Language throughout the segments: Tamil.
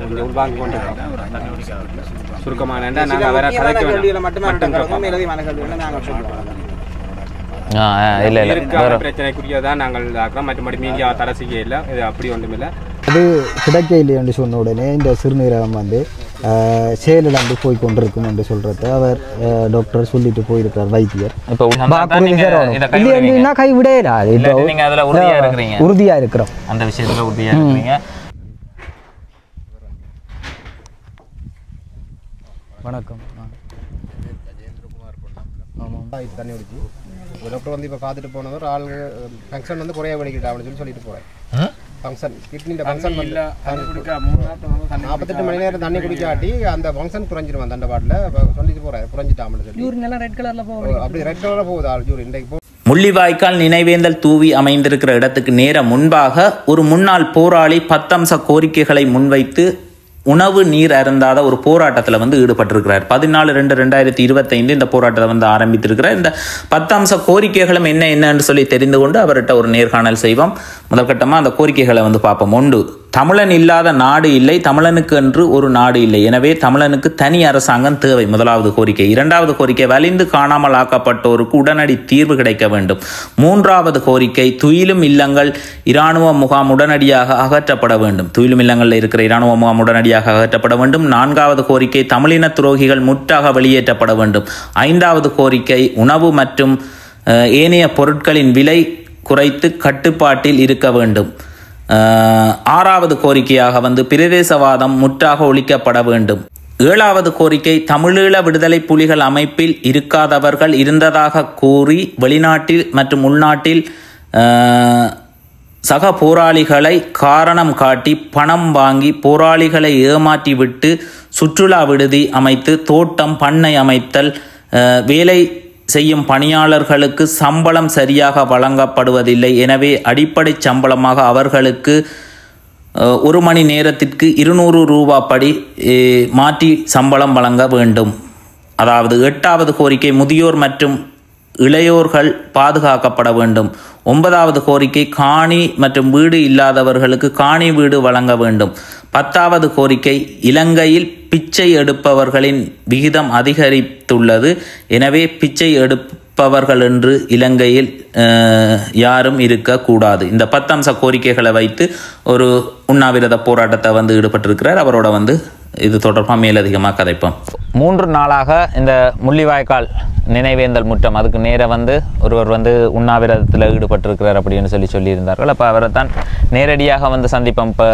கொஞ்சம் உள்வாங்கி கொண்டு சுருக்கமான நாங்கள் வேற பிரச்சனைக்குரியதான் நாங்கள் ஆக்கிறோம். மற்றபடி மீடியா தடை செய்ய இல்லை, இது அப்படி ஒன்றும் இல்லை. அது கிடைக்க இல்லை என்று சொன்ன உடனே இந்த சிறுநீரகம் வந்து செயலிழந்து போய் கொண்டிருக்கும் என்று சொல்றது அவர் டாக்டர் சொல்லிட்டு போயிருக்கார் வைத்தியர். இப்போ கைவிடா உறுதியா இருக்கிறோம், அந்த விஷயத்துல உறுதியா இருக்கிறீங்க. வணக்கம். தண்ணி குடிச்சு டாக்டர் வந்து இப்போ பார்த்துட்டு போனவர் ஆள் ஃபங்க்ஷன் வந்து குறைய படிக்கிட்டா அப்படின்னு சொல்லிட்டு போகிறேன். ஃபங்க்ஷன் கிட்னியில் ஃபங்க்ஷன் வந்து 48 மணி நேரம் தண்ணி குடிக்காட்டி அந்த ஃபங்க்ஷன் குறைஞ்சிருவான் அந்த பாட்டில் சொல்லிட்டு போகிறேன், குறைஞ்சிட்டாமனு சொல்லி ரெட் கலரில் போகுது. அப்படி ரெட் கலரில் போகுது ஆள் ஜூர் இன்றைக்கு. முள்ளிவாய்க்கால் நினைவேந்தல் தூவி அமைந்திருக்கிற இடத்துக்கு நேர முன்பாக ஒரு முன்னாள் போராளி 10 அம்ச கோரிக்கைகளை முன்வைத்து உணவு நீர் அருந்தாத ஒரு போராட்டத்தில் வந்து ஈடுபட்டிருக்கிறார். 14/2/2025 இந்த போராட்டத்தை வந்து ஆரம்பித்திருக்கிறார். இந்த 10 அம்ச கோரிக்கைகளும் என்னன்னு சொல்லி தெரிந்து கொண்டு அவர்கிட்ட ஒரு நேர்காணல் செய்வோம். முதற்கட்டமாக அந்த கோரிக்கைகளை வந்து பார்ப்போம். 1, தமிழன் இல்லாத நாடு இல்லை, தமிழனுக்கு என்று ஒரு நாடு இல்லை, எனவே தமிழனுக்கு தனி அரசாங்கம் தேவை. முதலாவது கோரிக்கை. 2வது கோரிக்கை, வலிந்து காணாமல் ஆக்கப்பட்டோருக்கு உடனடி தீர்வு கிடைக்க வேண்டும். 3வது கோரிக்கை, துயிலும் இல்லங்கள் இராணுவ முகாம் உடனடியாக அகற்றப்பட வேண்டும். துயிலும் இல்லங்களில் இருக்கிற இராணுவ முகாம் உடனடியாக அகற்றப்பட வேண்டும். 4வது கோரிக்கை, தமிழின துரோகிகள் முற்றாக வெளியேற்றப்பட வேண்டும். 5வது கோரிக்கை, உணவு மற்றும் ஏனைய பொருட்களின் விலை குறைத்து கட்டுப்பாட்டில் இருக்க வேண்டும். 6வது கோரிக்கையாக வந்து பிரதேசவாதம் முற்றாக ஒழிக்கப்பட வேண்டும். 7வது கோரிக்கை, தமிழீழ விடுதலை புலிகள் அமைப்பில் இருக்காதவர்கள் இருந்ததாக கூறி வெளிநாட்டில் மற்றும் உள்நாட்டில் சக போராளிகளை காரணம் காட்டி பணம் வாங்கி போராளிகளை ஏமாற்றிவிட்டு சுற்றுலா விடுதி அமைத்து தோட்டம் பண்ணை அமைத்தல், வேலை செய்யும் பணியாளர்களுக்கு சம்பளம் சரியாக வழங்கப்படுவதில்லை, எனவே அடிப்படை சம்பளமாக அவர்களுக்கு 1 மணி நேரத்திற்கு 200 ரூபா படி மாற்றி சம்பளம் வழங்க வேண்டும். அதாவது 8வது கோரிக்கை, முதியோர் மற்றும் இளையோர்கள் பாதுகாக்கப்பட வேண்டும். 9வது கோரிக்கை, காணி மற்றும் வீடு இல்லாதவர்களுக்கு காணி வீடு வழங்க வேண்டும். 10வது கோரிக்கை, இலங்கையில் பிச்சை எடுப்பவர்களின் விகிதம் அதிகரித்துள்ளது, எனவே பிச்சை எடுப்பவர்கள் என்று இலங்கையில் யாரும் இருக்கக்கூடாது. இந்த 10 அம்ச கோரிக்கைகளை வைத்து ஒரு உண்ணாவிரத போராட்டத்தை வந்து ஈடுபட்டிருக்கிறார். அவரோட வந்து இது தொடர்பாக மேலதிகமாக கதைப்போம். 3 நாளாக இந்த முள்ளிவாய்க்கால் நினைவேந்தல் முற்றம் அதுக்கு நேராக வந்து ஒருவர் வந்து உண்ணாவிரதத்தில் ஈடுபட்டிருக்கிறார் அப்படின்னு சொல்லியிருந்தார்கள். அப்போ அவரை தான் நேரடியாக வந்து சந்திப்போம். இப்போ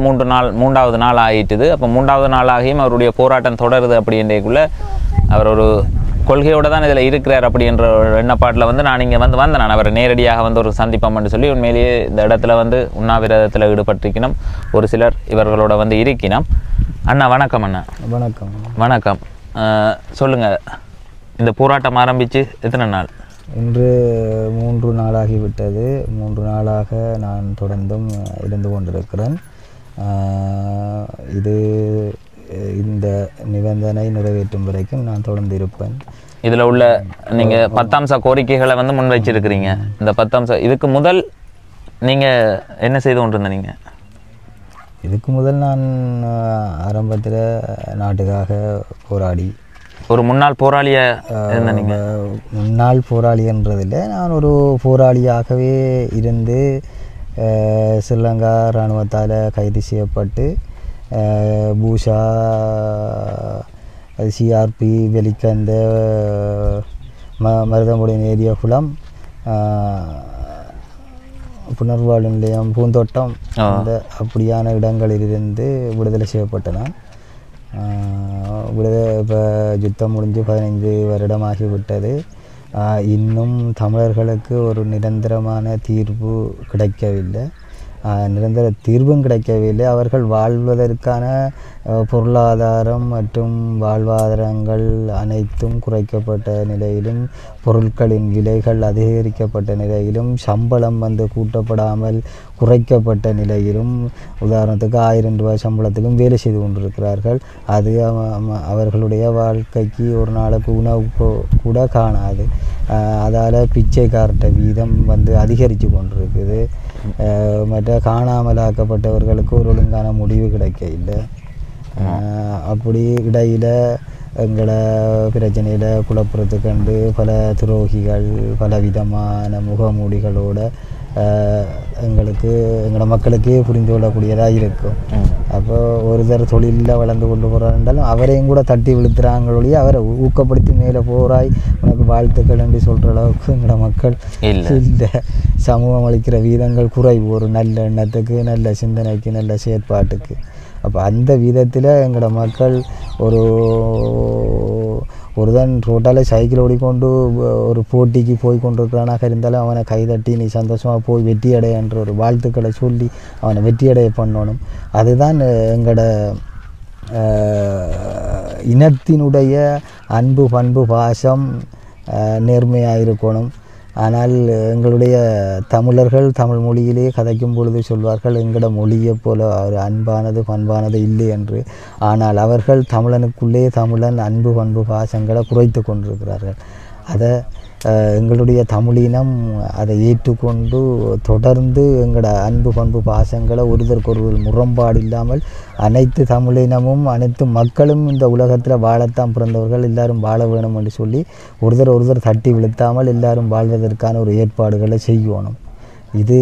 3வது நாள் ஆகிட்டுது. அப்போ 3வது நாளாகியும் அவருடைய போராட்டம் தொடருது. அப்படின்றக்குள்ள அவர் ஒரு கொள்கையோடு தான் இதில் இருக்கிறார் அப்படின்ற ஒரு எண்ணப்பாட்டில் வந்து நான் இங்கே வந்தேன். நான் அவரை நேரடியாக வந்து ஒரு சந்திப்போம்னு சொல்லி உண்மையிலேயே இந்த இடத்துல வந்து உண்ணாவிரதத்தில் ஈடுபட்டிருக்கணும். ஒரு சிலர் இவர்களோட வந்து இருக்கணும். அண்ணா வணக்கம். அண்ணா வணக்கம். வணக்கம். சொல்லுங்கள், இந்த போராட்டம் ஆரம்பித்து எத்தனை நாள்? இன்று 3 நாளாகிவிட்டது. 3 நாளாக நான் தொடர்ந்தும் இருந்து கொண்டிருக்கிறேன். இந்த நிபந்தனை நிறைவேற்றும் வரைக்கும் நான் தொடர்ந்து இருப்பேன். இதில் உள்ள நீங்கள் 10 அம்ச கோரிக்கைகளை வந்து முன் வச்சிருக்கிறீங்க. இந்த 10 அம்சம் இதுக்கு முதல் நீங்கள் என்ன செய்து கொண்டிருந்தீங்க? இதுக்கு முதல் நான் ஆரம்பத்தில் நாட்டுக்காக போராடி ஒரு முன்னாள் போராளியாக இருந்தீங்க. முன்னாள் போராளி என்றதில்லை, நான் ஒரு போராளியாகவே இருந்து ஸ்ரீலங்கா இராணுவத்தால் கைது செய்யப்பட்டு பூஷா, சிஆர்பி, வெளிக்கந்த, மருதமுடைய நேரிய குளம், புனர்வாழ்வு நிலையம், பூந்தோட்டம், அந்த அப்படியான இடங்களிலிருந்து விடுதலை செய்யப்பட்ட நான். இப்போ யுத்தம் முடிஞ்சு 15 வருடமாகிவிட்டது. இன்னும் தமிழர்களுக்கு ஒரு நிரந்தரமான தீர்வு கிடைக்கவில்லை. நிரந்தர தீர்வும் கிடைக்கவில்லை. அவர்கள் வாழ்வதற்கான பொருளாதாரம் மற்றும் வாழ்வாதாரங்கள் அனைத்தும் குறைக்கப்பட்ட நிலையிலும், பொருட்களின் விலைகள் அதிகரிக்கப்பட்ட நிலையிலும், சம்பளம் வந்து கூட்டப்படாமல் குறைக்கப்பட்ட நிலையிலும், உதாரணத்துக்கு 1000 ரூபாய் சம்பளத்துக்கும் வேலை செய்து கொண்டிருக்கிறார்கள். அது அவர்களுடைய வாழ்க்கைக்கு ஒரு நாளுக்கு உணவு கூட காணாது. அதால் பிச்சைக்காரட்ட வீதம் வந்து அதிகரித்து கொண்டிருக்குது. மற்ற காணாமலாக்கப்பட்டவர்களுக்கு ஒரு ஒழுங்கான முடிவு கிடைக்க இல்லை. அப்படி இடையில் எங்களை பிரச்சனையில் குழப்பறதுக்கண்டு பல துரோகிகள் பல விதமான முகமூடிகளோட எங்களுக்கு எங்களோட மக்களுக்கே புரிந்து கொள்ளக்கூடியதாக இருக்கும். அப்போ ஒருத்தர் தொழிலில் வளர்ந்து கொண்டு போகிறாருந்தாலும் அவரையும் கூட தட்டி விழுத்துறாங்களொழிய அவரை ஊக்கப்படுத்தி மேலே போகிறாய் உனக்கு வாழ்த்துக்கள் என்று சொல்கிற அளவுக்கு எங்களோட மக்கள் இல்லை. சமூகம் அளிக்கிற வீதங்கள் குறைவு ஒரு நல்ல எண்ணத்துக்கு நல்ல சிந்தனைக்கு நல்ல செயற்பாட்டுக்கு. அப்போ அந்த விதத்தில் எங்களோட மக்கள் ஒருதான் ரோட்டால் சைக்கிள் ஓடிக்கொண்டு ஒரு போட்டிக்கு போய் கொண்டிருக்கிறானாக இருந்தாலும் அவனை கைதட்டி நீ சந்தோஷமாக போய் வெற்றி அடையன்ற ஒரு வாழ்த்துக்களை சொல்லி அவனை வெற்றி அடைய பண்ணணும். அதுதான் எங்களோட இனத்தினுடைய அன்பு பண்பு பாசம் நேர்மையாக இருக்கணும். ஆனால் எங்களுடைய தமிழர்கள் தமிழ் மொழியிலே கதைக்கும் பொழுது சொல்வார்கள் எங்களோட மொழியை போல ஒரு அன்பானது பண்பானது இல்லை என்று. ஆனால் அவர்கள் தமிழனுக்குள்ளே தமிழன் அன்பு பண்பு பாசங்களை குறைத்து கொண்டிருக்கிறார்கள். அதை எங்களுடைய தமிழினம் அதை ஏற்றுக்கொண்டு தொடர்ந்து எங்களோட அன்பு பண்பு பாசங்களை ஒருவருக்கொருவர் முரண்பாடு இல்லாமல் அனைத்து தமிழினமும் அனைத்து மக்களும் இந்த உலகத்தில் வாழத்தான் பிறந்தவர்கள் எல்லாரும் வாழ வேணும் என்று சொல்லி ஒருத்தர் தட்டி விழுத்தாமல் எல்லாரும் வாழ்வதற்கான ஒரு ஏற்பாடுகளை செய்யணும். இது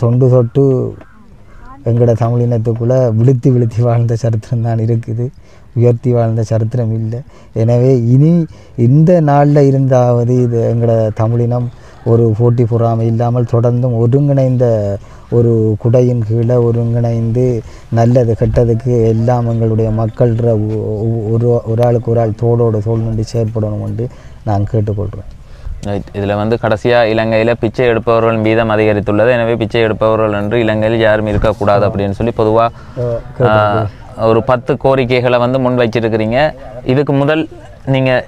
தொண்டு தொட்டு எங்களோட தமிழினத்துக்குள்ளே விழுத்தி வாழ்ந்த சரித்திரம் தான் இருக்குது, உயர்த்தி வாழ்ந்த சரித்திரம் இல்லை. எனவே இனி இந்த நாளில் இருந்தாவது இது எங்களோட தமிழினம் ஒரு போட்டி பொறாமை இல்லாமல் தொடர்ந்தும் ஒருங்கிணைந்த ஒரு குடையின் கீழே ஒருங்கிணைந்து நல்லது கெட்டதுக்கு எல்லாம் எங்களுடைய மக்கள்ற ஒரு ஆளுக்கு ஒரு ஆள் தோளோடு தோல் நின்று செயற்படணும் என்று நான் கேட்டுக்கொள்கிறேன். இதில் வந்து கடைசியாக இலங்கையில் பிச்சை எடுப்பவர்கள் வீதம் அதிகரித்துள்ளது. எனவே பிச்சை எடுப்பவர்கள் என்று இலங்கையில் யாரும் இருக்கக்கூடாது அப்படின்னு சொல்லி பொதுவாக ஒரு 10 கோரிக்கைகளை வந்து முன் வச்சிருக்கிறீங்க. இதுக்கு முதல் நீங்கள்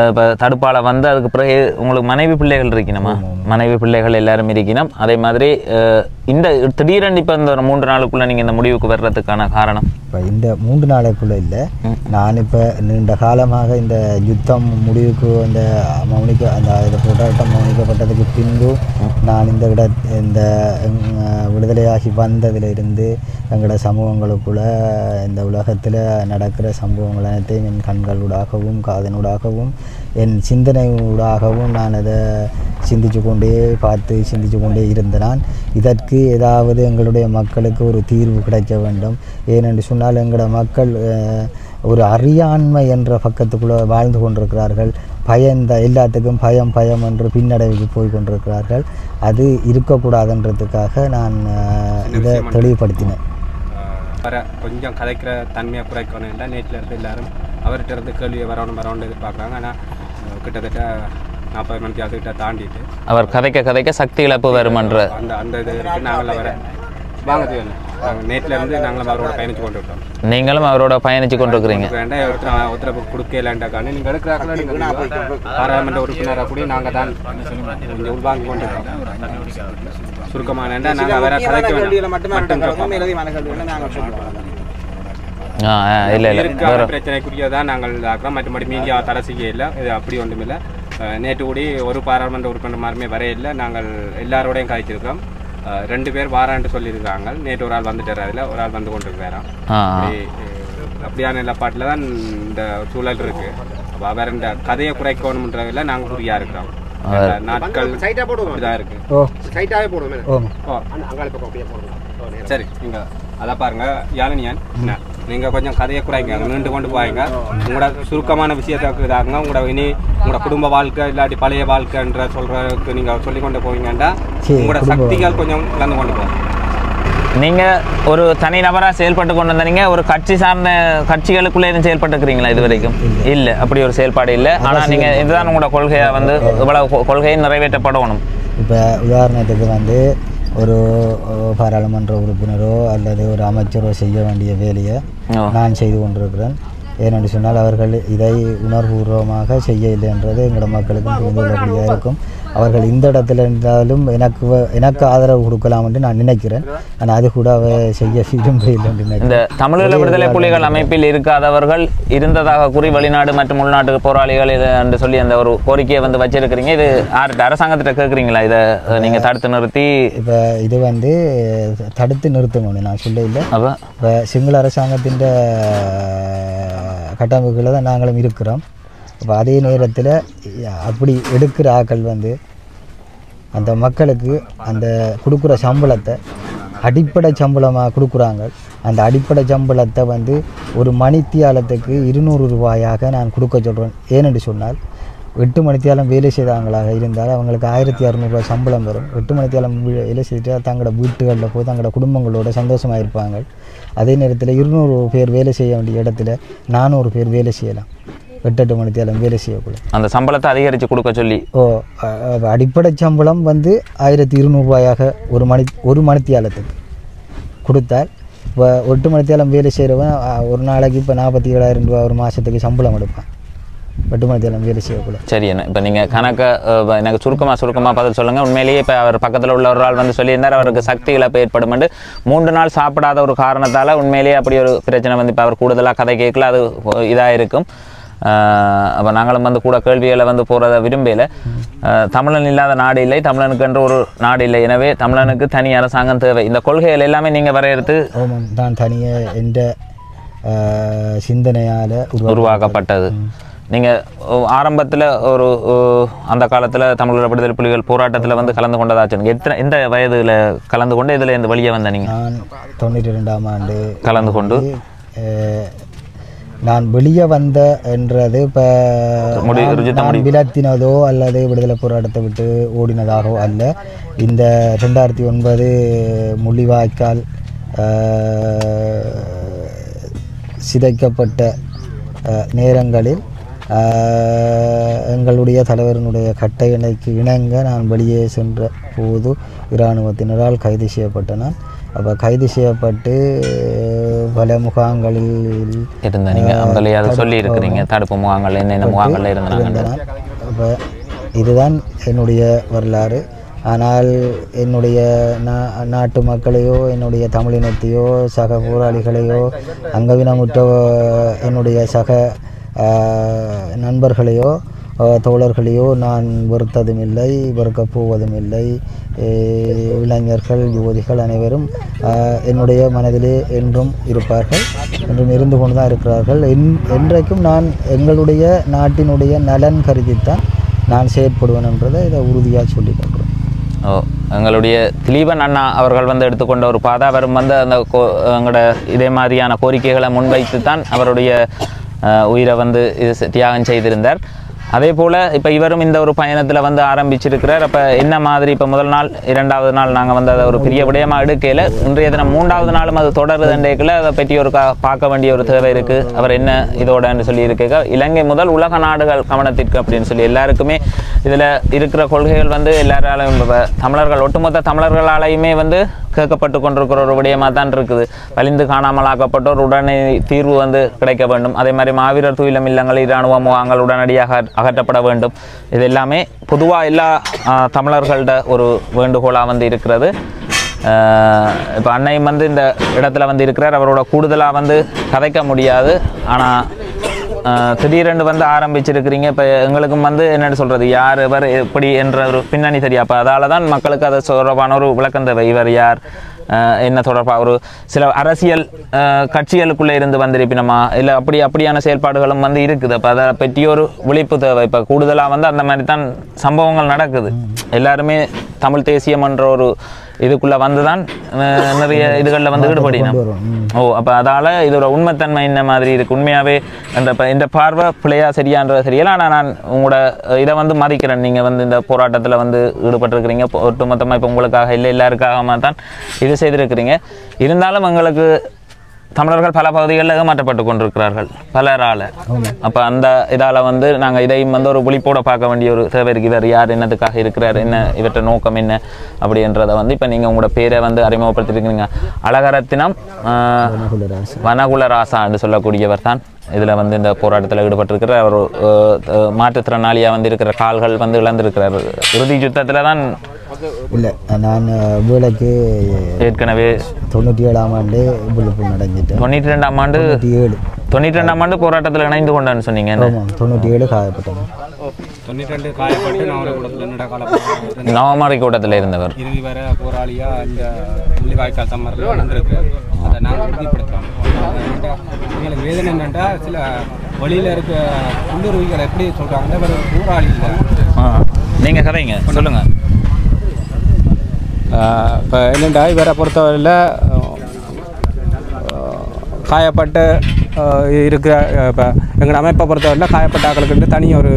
இப்போ தடுப்பால் வந்து அதுக்கு பிறகு உங்களுக்கு மனைவி பிள்ளைகள் இருக்கணுமா? மனைவி பிள்ளைகள் எல்லாரும் இருக்கணும். அதே மாதிரி இந்த திடீரென்று இப்போ இந்த 3 நாளுக்குள்ளே நீங்கள் இந்த முடிவுக்கு வர்றதுக்கான காரணம்? இப்போ இந்த 3 நாளுக்குள்ளே இல்லை, நான் இப்போ நீண்ட காலமாக இந்த யுத்தம் முடிவுக்கு அந்த போராட்டம் மௌனிக்கப்பட்டதுக்கு பின்பு நான் இந்த விடுதலையாகி வந்ததிலிருந்து எங்களோட சமூகங்களுக்குள்ளே இந்த உலகத்தில் நடக்கிற சம்பவங்கள் அனைத்தையும் என் கண்களூடாகவும் காதனூடாகவும் என் சிந்தனையூடாகவும் நான் அதை சிந்தித்து கொண்டே இருந்த நான் இதற்கு ஏதாவது எங்களுடைய மக்களுக்கு ஒரு தீர்வு கிடைக்க வேண்டும். ஏனென்று சொன்னால் எங்களோட மக்கள் ஒரு அறியாண்மை என்ற பக்கத்துக்குள்ளே வாழ்ந்து கொண்டிருக்கிறார்கள். எல்லாத்துக்கும் பயம் என்று பின்னடைவுக்கு போய் கொண்டிருக்கிறார்கள். அது இருக்கக்கூடாதுன்றதுக்காக நான் இதை தெளிவுபடுத்தினேன். கொஞ்சம் கதைக்கிற தன்மையை குறைக்கணும்னா நேற்றில் இருந்து எல்லாரும் அவர்கிட்ட இருந்து கேள்வியை வரணும் எதிர்பார்க்குறாங்க. ஆனால் கிட்டத்தட்ட 40 மணிக்கு அதுக்கிட்ட தாண்டிட்டு அவர் கதைக்க சக்தி இழப்பு வருமன்ற அந்த இது நாங்கள் அவரை வாங்க நாங்கள் நேற்றில் இருந்து நாங்களும் அவரோட பயணித்து கொண்டு இருக்கோம். நீங்களும் அவரோட பயணித்து கொண்டு இருக்கிறீங்க. வேண்டாம் ஒருத்தரப்பு கொடுக்கலாண்டாக்கான நீங்கள் எடுக்கிறாங்களா நீங்கள் பாராளுமன்ற உறுப்பினராக கூட நாங்கள் தான் உள்வாங்கி கொண்டு இருக்கோம். சுருக்கமான நாங்கள் அவரை கதைக்க பிரச்சனைக்குரியதான் நாங்கள் இதாக்குறோம். மற்றபடி மீடியா தடை செய்ய இல்லை, இது அப்படி ஒன்றுமில்லை. நேற்று கூடி ஒரு பாராளுமன்ற உறுப்பினர் மாதிரியுமே வரையில்லை. நாங்கள் எல்லாரோடையும் கதைச்சிருக்கோம். 2 பேர் வாரான்ட்டு சொல்லியிருக்காங்க. நேற்று ஒரு ஆள் வந்துட்டார், அதில் ஒரு ஆள் வந்து கொண்டு இருக்கிறான். அப்படியான நிலப்பாட்டில் தான் இந்த சூழல் இருக்கு. அப்போ வேற இந்த கதையை குறைக்கணும்ன்றதில் நாங்கள் குறியாக இருக்கிறோம். நாட்கள் இதாக இருக்கு. சரி, நீங்கள் அதை பாருங்க யாழினியான், நீங்கள் கொஞ்சம் கதையை குறைங்க, நீண்டு கொண்டு போவீங்க. உங்களோட சுருக்கமான விஷயத்துக்கு இதாகுங்க. உங்களோட குடும்ப வாழ்க்கை இல்லாட்டி பழைய வாழ்க்கைன்ற சொல்றதுக்கு நீங்கள் சொல்லி கொண்டு போவீங்கண்டா உங்களோட சக்திகள் கொஞ்சம் இழந்து கொண்டு போகும். நீங்கள் ஒரு தனி நபராக செயல்பட்டு கொண்டு வந்தீங்க. ஒரு கட்சி சார்ந்த கட்சிகளுக்குள்ளே எதுவும் செயல்பட்டுருக்கிறீங்களா இது வரைக்கும்? இல்லை, அப்படி ஒரு செயல்பாடு இல்லை. ஆனால் நீங்கள் இதுதான் உங்களோட கொள்கையை வந்து இவ்வளவு கொள்கையை நிறைவேற்றப்படணும். இப்போ உதாரணத்துக்கு வந்து ஒரு பாராளுமன்ற உறுப்பினரோ அல்லது ஒரு அமைச்சரோ செய்ய வேண்டிய வேலையை நான் செய்து கொண்டிருக்கிறேன். ஏனென்று சொன்னால் அவர்கள் இதை உணர்வுபூர்வமாக செய்யவில்லை என்றது எங்களோட மக்களுக்கும் புரிந்து கொள்ளக்கூடியதாக இருக்கும். அவர்கள் இந்த இடத்துல இருந்தாலும் எனக்கு ஆதரவு கொடுக்கலாம் என்று நான் நினைக்கிறேன். ஆனால் அது கூட அவ செய்ய விரும்பவில்லை என்று நினைக்கிறேன். இந்த தமிழீழ விடுதலை புலிகள் அமைப்பில் இருக்காதவர்கள் இருந்ததாக கூறி வெளிநாடு மற்றும் உள்நாட்டு போராளிகள் என்று சொல்லி அந்த ஒரு கோரிக்கையை வந்து வச்சிருக்கிறீங்க. இது அரசாங்கத்திட்ட கேட்குறீங்களா? இதை நீங்கள் தடுத்து நிறுத்தி இப்போ இது வந்து தடுத்து நிறுத்தணும்னு நான் சொல்ல இல்லை. இப்போ சிங்கள அரசாங்கத்தின் கட்டமைப்புகளை தான் நாங்களும் இருக்கிறோம். அப்போ அதே நேரத்தில் அப்படி எடுக்கிற ஆக்கள் வந்து அந்த மக்களுக்கு அந்த கொடுக்குற சம்பளத்தை அடிப்படை சம்பளமாக கொடுக்குறாங்க. அந்த அடிப்படை சம்பளத்தை வந்து ஒரு மணித்தியாலத்துக்கு 200 ரூபாயாக நான் கொடுக்க சொல்கிறேன். ஏனென்று சொன்னால் 8 மணித்தியாலம் வேலை செய்தாங்களாக இருந்தால் அவங்களுக்கு 1600 ரூபாய் சம்பளம் வரும். 8 மணித்தியாலம் வேலை செய்துட்டு தங்களோட வீட்டுகளில் போய் தங்களோட குடும்பங்களோட சந்தோஷமாக இருப்பாங்க. அதே நேரத்தில் 200 பேர் வேலை செய்ய வேண்டிய இடத்துல 400 பேர் வேலை செய்யலாம். 8 மணித்தியாலம் வேலை செய்யக்கூடாது. அந்த சம்பளத்தை அதிகரித்து கொடுக்க சொல்லி அடிப்படை சம்பளம் வந்து 1200 ரூபாயாக ஒரு மணித்தியாலத்துக்கு கொடுத்தால் இப்போ 8 மணித்தியாலம் வேலை செய்கிறவன் ஒரு நாளைக்கு இப்போ 47,000 ரூபா ஒரு மாதத்துக்கு சம்பளம் எடுப்பான். 8 மணித்தியாலம் வேலை செய்யக்கூடாது. சரி, என்ன இப்போ நீங்கள் கணக்கை எனக்கு சுருக்கமாக பதில் சொல்லுங்கள். உண்மையிலேயே இப்போ அவர் பக்கத்தில் உள்ள ஒரு ஆள் வந்து சொல்லியிருந்தார் அவருக்கு சக்தி இழப்பு ஏற்படும். 3 நாள் சாப்பிடாத ஒரு காரணத்தால் உண்மையிலேயே அப்படி ஒரு பிரச்சனை வந்து இப்போ அவர் கூடுதலாக கதை கேட்கல, அது இதாக இருக்கும். அப்போ நாங்களும் வந்து கூட கேள்விகளை வந்து போகிறத விரும்பல. தமிழன் இல்லாத நாடு இல்லை, தமிழனுக்கு என்று ஒரு நாடு இல்லை. எனவே தமிழனுக்கு தனி அரசாங்கம் தேவை. இந்த கொள்கைகள் எல்லாமே நீங்கள் வரையறுத்து தான் தனியாக எந்த சிந்தனையால் உருவாக்கப்பட்டது. நீங்கள் ஆரம்பத்தில் ஒரு அந்த காலத்தில் தமிழக விடுதலை புலிகள் போராட்டத்தில் வந்து கலந்து கொண்டதாச்சு. எந்த வயதில் கலந்து கொண்டு இதில் எந்த வழியாக வந்த நீங்கள்? நான் 92ஆம் ஆண்டு கலந்து கொண்டு நான் வெளியே வந்த என்றது இப்போ விலத்தினதோ அல்லது விடுதலை போராட்டத்தை விட்டு ஓடினதாகவோ அல்ல. இந்த 2009 முள்ளிவாய்க்கால் சிதைக்கப்பட்ட நேரங்களில் எங்களுடைய தலைவரினுடைய கட்டளைக்கு இணங்க நான் வெளியே சென்ற போது இராணுவத்தினரால் கைது செய்யப்பட்டன. அப்போ கைது செய்யப்பட்டு பல முகாம்களில் இருந்த நீங்கள் சொல்லி இருக்கிறீங்க, தடுப்பு முகாம்கள் என்னென்ன முகாம்களில் இருந்தாங்க. அப்போ இதுதான் என்னுடைய வரலாறு. ஆனால் என்னுடைய நாட்டு மக்களையோ என்னுடைய தமிழினத்தையோ சக போராளிகளையோ அங்கவினமுற்ற என்னுடைய சக நண்பர்களையோ தோழர்களையோ நான் வெறுத்ததும் இல்லை, வெறுக்கப் போவதும் இல்லை. இளைஞர்கள் யுவதிகள் அனைவரும் என்னுடைய மனதிலே என்றும் இருப்பார்கள், என்றும் இருந்து கொண்டு தான் இருக்கிறார்கள். என்றைக்கும் நான் எங்களுடைய நாட்டினுடைய நலன் கருதித்தான் நான் செயற்படுவேன் என்றதை இதை உறுதியாக சொல்லிக் கொள்கிறேன். எங்களுடைய திலீபன் அண்ணா அவர்கள் வந்து எடுத்துக்கொண்ட ஒரு பாதை, அவரும் வந்து அந்த எங்களோட இதே மாதிரியான கோரிக்கைகளை முன்வைத்து தான் அவருடைய உயிரை வந்து இது தியாகம் செய்திருந்தார். அதே போல் இப்போ இவரும் இந்த ஒரு பயணத்தில் வந்து ஆரம்பிச்சிருக்கிறார். அப்போ என்ன மாதிரி இப்போ முதல் நாள் 2வது நாள் நாங்கள் வந்து அதை ஒரு பெரிய விடயமாக எடுக்கையில் இன்றைய தினம் 3வது நாளும் அது தொடருதுன்றேக்கில் அதை பற்றி ஒரு பார்க்க வேண்டிய ஒரு தேவை இருக்குது. அவர் என்ன இதோடன்னு சொல்லி இருக்க இலங்கை முதல் உலக நாடுகள் கவனத்திற்கு அப்படின்னு சொல்லி எல்லாருக்குமே இதில் இருக்கிற கொள்கைகள் வந்து எல்லாராலையும் தமிழர்கள் ஒட்டுமொத்த தமிழர்களாலையுமே வந்து கேட்கப்பட்டு கொண்டிருக்கிற ஒரு விடயமாக தான் இருக்குது. வலிந்து காணாமலாக்கப்பட்டோர் உடனே தீர்வு வந்து கிடைக்க வேண்டும். அதே மாதிரி மாவீரர் துயிலம் இல்லங்கள் இராணுவ முகாம்கள் உடனடியாக அகற்றப்பட வேண்டும். இது எல்லாமே பொதுவாக எல்லா தமிழர்களோட ஒரு வேண்டுகோளாக வந்து இருக்கிறது. இப்போ அன்னையும் வந்து இந்த இடத்துல வந்து இருக்கிறார். அவரோட கூடுதலாக வந்து கதைக்க முடியாது. ஆனால் திடீரென்று வந்து ஆரம்பிச்சிருக்கிறீங்க. இப்போ எங்களுக்கும் வந்து என்னென்னு சொல்கிறது, யார் இவர் எப்படி என்ற ஒரு பின்னணி தெரியும். அப்போ அதால் தான் மக்களுக்கு அதை தொடர்பான ஒரு விளக்கம் தேவை. இவர் யார், என்ன தொடர்பாக ஒரு சில அரசியல் கட்சிகளுக்குள்ளே இருந்து வந்திருப்பினமா இல்லை அப்படியான செயல்பாடுகளும் வந்து இருக்குது. அப்போ அதை பற்றி ஒரு விழிப்பு தேவை. இப்போ கூடுதலாக வந்து அந்த மாதிரி தான் சம்பவங்கள் நடக்குது. எல்லாருமே தமிழ் தேசியம் என்ற ஒரு இதுக்குள்ளே வந்து தான் நிறைய இதுகளில் வந்து ஈடுபடினோம். அப்போ அதால் இதோட உண்மைத்தன்மை என்ன மாதிரி இருக்குது. உண்மையாகவே இந்த பார்வை பிள்ளையா சரியான்றது தெரியல. ஆனால் நான் உங்களோட இதை வந்து மதிக்கிறேன். நீங்கள் வந்து இந்த போராட்டத்தில் வந்து ஈடுபட்டிருக்கிறீங்க. ஒட்டுமொத்தமாக இப்போ உங்களுக்காக இல்லை எல்லாருக்காக தான் இது செய்திருக்கிறீங்க. இருந்தாலும் எங்களுக்கு தமிழர்கள் பல பகுதிகளில் ஏமாற்றப்பட்டு கொண்டிருக்கிறார்கள் பலரால். அப்போ அந்த இதால் வந்து நாங்கள் இதையும் வந்து ஒரு விழிப்போட பார்க்க வேண்டிய ஒரு தேவை இருக்குது. இவர் யார், என்னத்துக்காக இருக்கிறார், என்ன இவற்றை நோக்கம் என்ன அப்படின்றத வந்து இப்போ நீங்கள் உங்களோட பேரை வந்து அறிமுகப்படுத்திருக்கிறீங்க. அழகரத்தினம் வனகுலராசான்னு சொல்லக்கூடியவர் தான் இதில் வந்து இந்த போராட்டத்தில் ஈடுபட்டிருக்கிற ஒரு மாற்றுத்திறனாளியாக வந்து இருக்கிற கால்கள் வந்து இழந்திருக்கிறார். இறுதி யுத்தத்தில் தான் இல்லை, நான் வேலைக்கு ஏற்கனவே 97ஆம் ஆண்டு விழுப்புரம் நடந்துட்டேன். 92ஆம் ஆண்டு 92ஆம் ஆண்டு போராட்டத்தில் இணைந்து கொண்டான்னு சொன்னீங்க. 97 காயப்பட்டேன். 92 காயப்பட்டு நவமாரி கூட்டத்தில் இருந்தவர். இறுதி வர போராளியாக இந்த முள்ளிவாய்க்கால் சம்மரில் வந்திருக்கிறார். அதை நாங்கள் உறுதிப்படுத்தோம். எங்களுக்கு வேதனை என்னென்னா சில வழியில் இருக்க உள்ளுருவிகள் எப்படி சொல்கிறாங்கன்னா ஒரு போராளி இல்லை. நீங்கள் கதைங்க சொல்லுங்கள். இப்போ என்னென்னா இவரை பொறுத்தவரையில் காயப்பட்டு இருக்கிற இப்போ எங்கள் அமைப்பை பொறுத்தவரையில் காயப்பட்ட ஆக்களுக்கு தனி ஒரு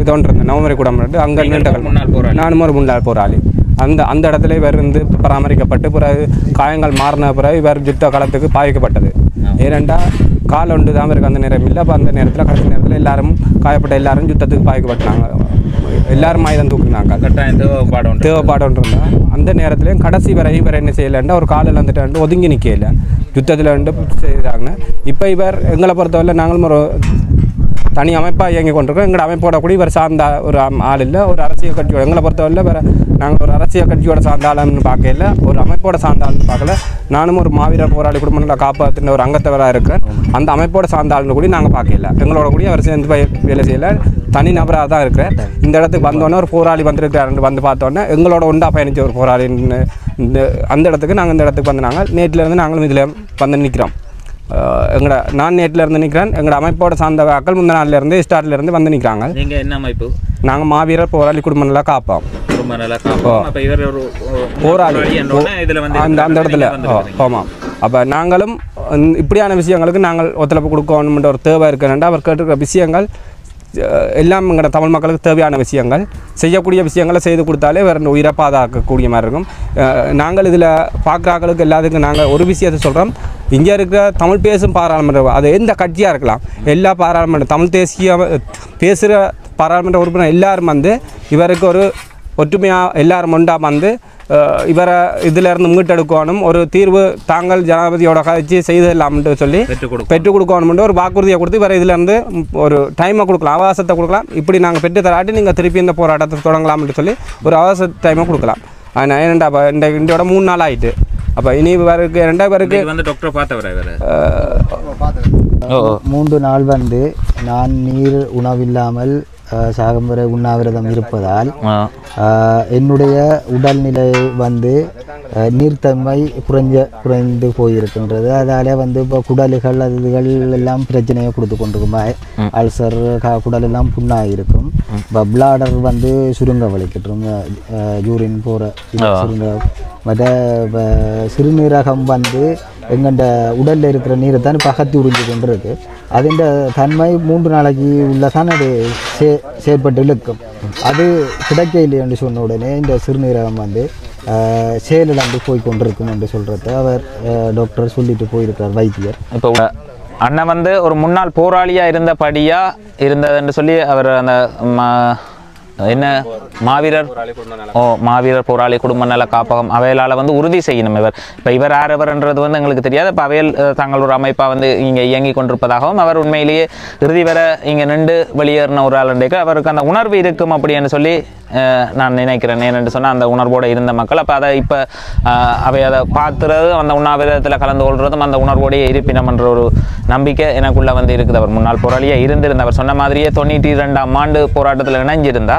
இது ஒன்று இருந்தது. நவமரி கூடம் அங்கே நின்றுகள் நானும் ஒரு முன்னாள் போராளி. அந்த இடத்துல இவர் வந்து பராமரிக்கப்பட்டு பிறகு காயங்கள் மாறின பிறகு இவர் யுத்த காலத்துக்கு பாதிக்கப்பட்டது. ஏனெண்டா கால் ஒன்று தான் இருக்கு அந்த நேரம் இல்லை. அப்போ அந்த நேரத்தில் கடைசி நேரத்தில் எல்லாரும் காயப்பட்ட எல்லாரும் யுத்தத்துக்கு பாதிக்கப்பட்டாங்க. எல்லாரும் ஆயுதம் தூக்குனாங்க. தேவைப்பாடு ஒன்று இருந்தால் அந்த நேரத்துலையும் கடைசி வரை இவர் என்ன செய்யலைன்னா ஒரு காலில் வந்துட்டு ஒதுங்கி நிற்கல யுத்தத்தில் வந்து செய்கிறாங்க. இப்போ இவர் எங்களை பொறுத்தவரை நாங்களும் ஒரு தனி அமைப்பாக இயங்கி கொண்டிருக்கோம். எங்களோட அமைப்போட கூட இவர் சார்ந்த ஒரு ஆள் இல்லை. ஒரு அரசியல் கட்சியோட எங்களை பொறுத்தவரையில் வேறு நாங்கள் ஒரு அரசியல் கட்சியோட சார்ந்த ஆளுன்னு பார்க்கல, ஒரு அமைப்போட சார்ந்த ஆளுன்னு பார்க்கல. நானும் ஒரு மாவீரர் போராளி குடும்பங்களை காப்பாற்றின ஒரு அங்கத்தவராக இருக்கிறேன். அந்த அமைப்போட சார்ந்த ஆளுன்னு கூட நாங்கள் பார்க்கல. எங்களோட கூட அவர் சேர்ந்து வேலை செய்யலை, தனி நபராக தான் இருக்கிறேன். இந்த இடத்துக்கு வந்தோடனே ஒரு போராளி வந்திருக்கிறாருன்னு வந்து பார்த்தோன்னே எங்களோட ஒன்றா பயணித்த ஒரு போராளின்னு அந்த இடத்துக்கு நாங்கள் இந்த இடத்துக்கு வந்து நாங்கள் நேற்றிலேருந்து நாங்களும் இதில் வந்து நிற்கிறோம். நான் நேற்றில் இருந்து நிற்கிறேன். எங்களோட அமைப்போட சார்ந்த ஆக்கள் முந்த நாள்லேருந்து ஸ்டார்ட்லேருந்து வந்து நிற்கிறாங்க. நீங்கள் என்ன அமைப்பு? நாங்கள் மாவீரர் போராளி குடும்ப நல்லா காப்போம். போராளி அந்த இடத்துல ஆமாம். அப்போ நாங்களும் இப்படியான விஷயங்களுக்கு நாங்கள் ஒத்துழைப்பு கொடுக்கணுன்ற ஒரு தேவை இருக்குன்னா அவர் கேட்டுருக்கிற விஷயங்கள் எல்லாம் எங்களோட தமிழ் மக்களுக்கு தேவையான விஷயங்கள், செய்யக்கூடிய விஷயங்களை செய்து கொடுத்தாலே வேறு உயிரை பாதுகாக்கக்கூடிய மாதிரி இருக்கும். நாங்கள் இதில் பார்க்குறாங்களுக்கு எல்லாத்துக்கும் நாங்கள் ஒரு விஷயத்தை சொல்கிறோம். இங்கே இருக்கிற தமிழ் பேசும் பாராளுமன்றம், அது எந்த கட்சியாக இருக்கலாம், எல்லா பாராளுமன்றம் தமிழ் தேசிய பேசுகிற பாராளுமன்ற உறுப்பினர் எல்லாரும் வந்து இவருக்கு ஒரு ஒற்றுமையாக எல்லாரும் ஒன்றாக வந்து இவரை இதிலேருந்து மீட்டெடுக்கணும், ஒரு தீர்வு தாங்கள் ஜனாதிபதியோட கட்சி செய்திடலாம்னு சொல்லி பெற்றுக் கொடுக்கணும்னு ஒரு வாக்குறுதியை கொடுத்து இவரை இதிலேருந்து ஒரு டைமை கொடுக்கலாம், அவகாசத்தை கொடுக்கலாம். இப்படி நாங்கள் பெற்று தராட்டி நீங்கள் திருப்பி இந்த போராட்டத்தை தொடங்கலாம்னு சொல்லி ஒரு அவகாச டைமை கொடுக்கலாம். ஆனால் ஏனெண்டா இப்போ இந்தியோட 3 நாள் ஆகிட்டு. அப்போ இனி பேருக்கு 2 பேருக்கு வந்து டாக்டர் பார்த்தவரை 3 நாள் வந்து நான் நீர் உணவில்லாமல் சாகம்பரை உண்ணாவிரதம் இருப்பதால் என்னுடைய உடல்நிலை வந்து நீர்த்தன்மை குறைந்து போயிருக்கின்றது. அதால் வந்து இப்போ குடல்கள் அதுகள் எல்லாம் பிரச்சனையை கொடுத்து கொண்டிருக்கும். அல்சர் குடல் எல்லாம் புண்ணாக இருக்கும். இப்போ பிளாடர் வந்து சுருங்க வலிக்கட்டும், யூரின் போகிற சுருங்க. மற்ற சிறுநீரகம் வந்து எங்கள்ட உடலில் இருக்கிற நீரை தான் பகத்தி உறிஞ்சு கொண்டு இருக்கு. அதுண்ட தன்மை 3 நாளைக்கு உள்ளதான் அது செயற்பட்டு இழுக்கும். அது கிடைக்க இல்லைன்னு சொன்ன உடனே இந்த சிறுநீரகம் வந்து செயலிழந்து போய் கொண்டிருக்கும் என்று சொல்கிறத அவர் டாக்டர் சொல்லிட்டு போயிருக்கிறார், வைத்தியர். இப்போ அண்ணன் வந்து ஒரு முன்னாள் போராளியாக இருந்தபடியாக இருந்ததுன்னு சொல்லி அவர் அந்த என்ன மாவீரர் போராளி குடும்ப நல காப்பகம் அவையலால் வந்து உறுதி செய்யணும். இவர் யாரவர்ன்றது வந்து எங்களுக்கு தெரியாது. இப்போ அவையில் தாங்கள் ஒரு அமைப்பாக வந்து இங்கே இயங்கி கொண்டிருப்பதாகவும் அவர் உண்மையிலேயே இறுதி வர இங்கே நின்று வெளியேறின ஒரு ஆளுக்கு அவருக்கு அந்த உணர்வு இருக்கும் அப்படின்னு சொல்லி நான் நினைக்கிறேன். ஏனென்று சொன்னால் அந்த உணர்வோடு இருந்த மக்கள் அப்போ அதை இப்போ அவை அதை பார்த்துறதும் அந்த உண்ணாவிரதத்தில் கலந்து கொள்வதும் அந்த உணர்வோடைய இருப்பினம் என்ற ஒரு நம்பிக்கை எனக்குள்ளே வந்து இருக்குது. அவர் முன்னாள் போராளியாக இருந்திருந்த அவர் சொன்ன மாதிரியே 92ஆம் ஆண்டு போராட்டத்தில் இணைஞ்சிருந்தா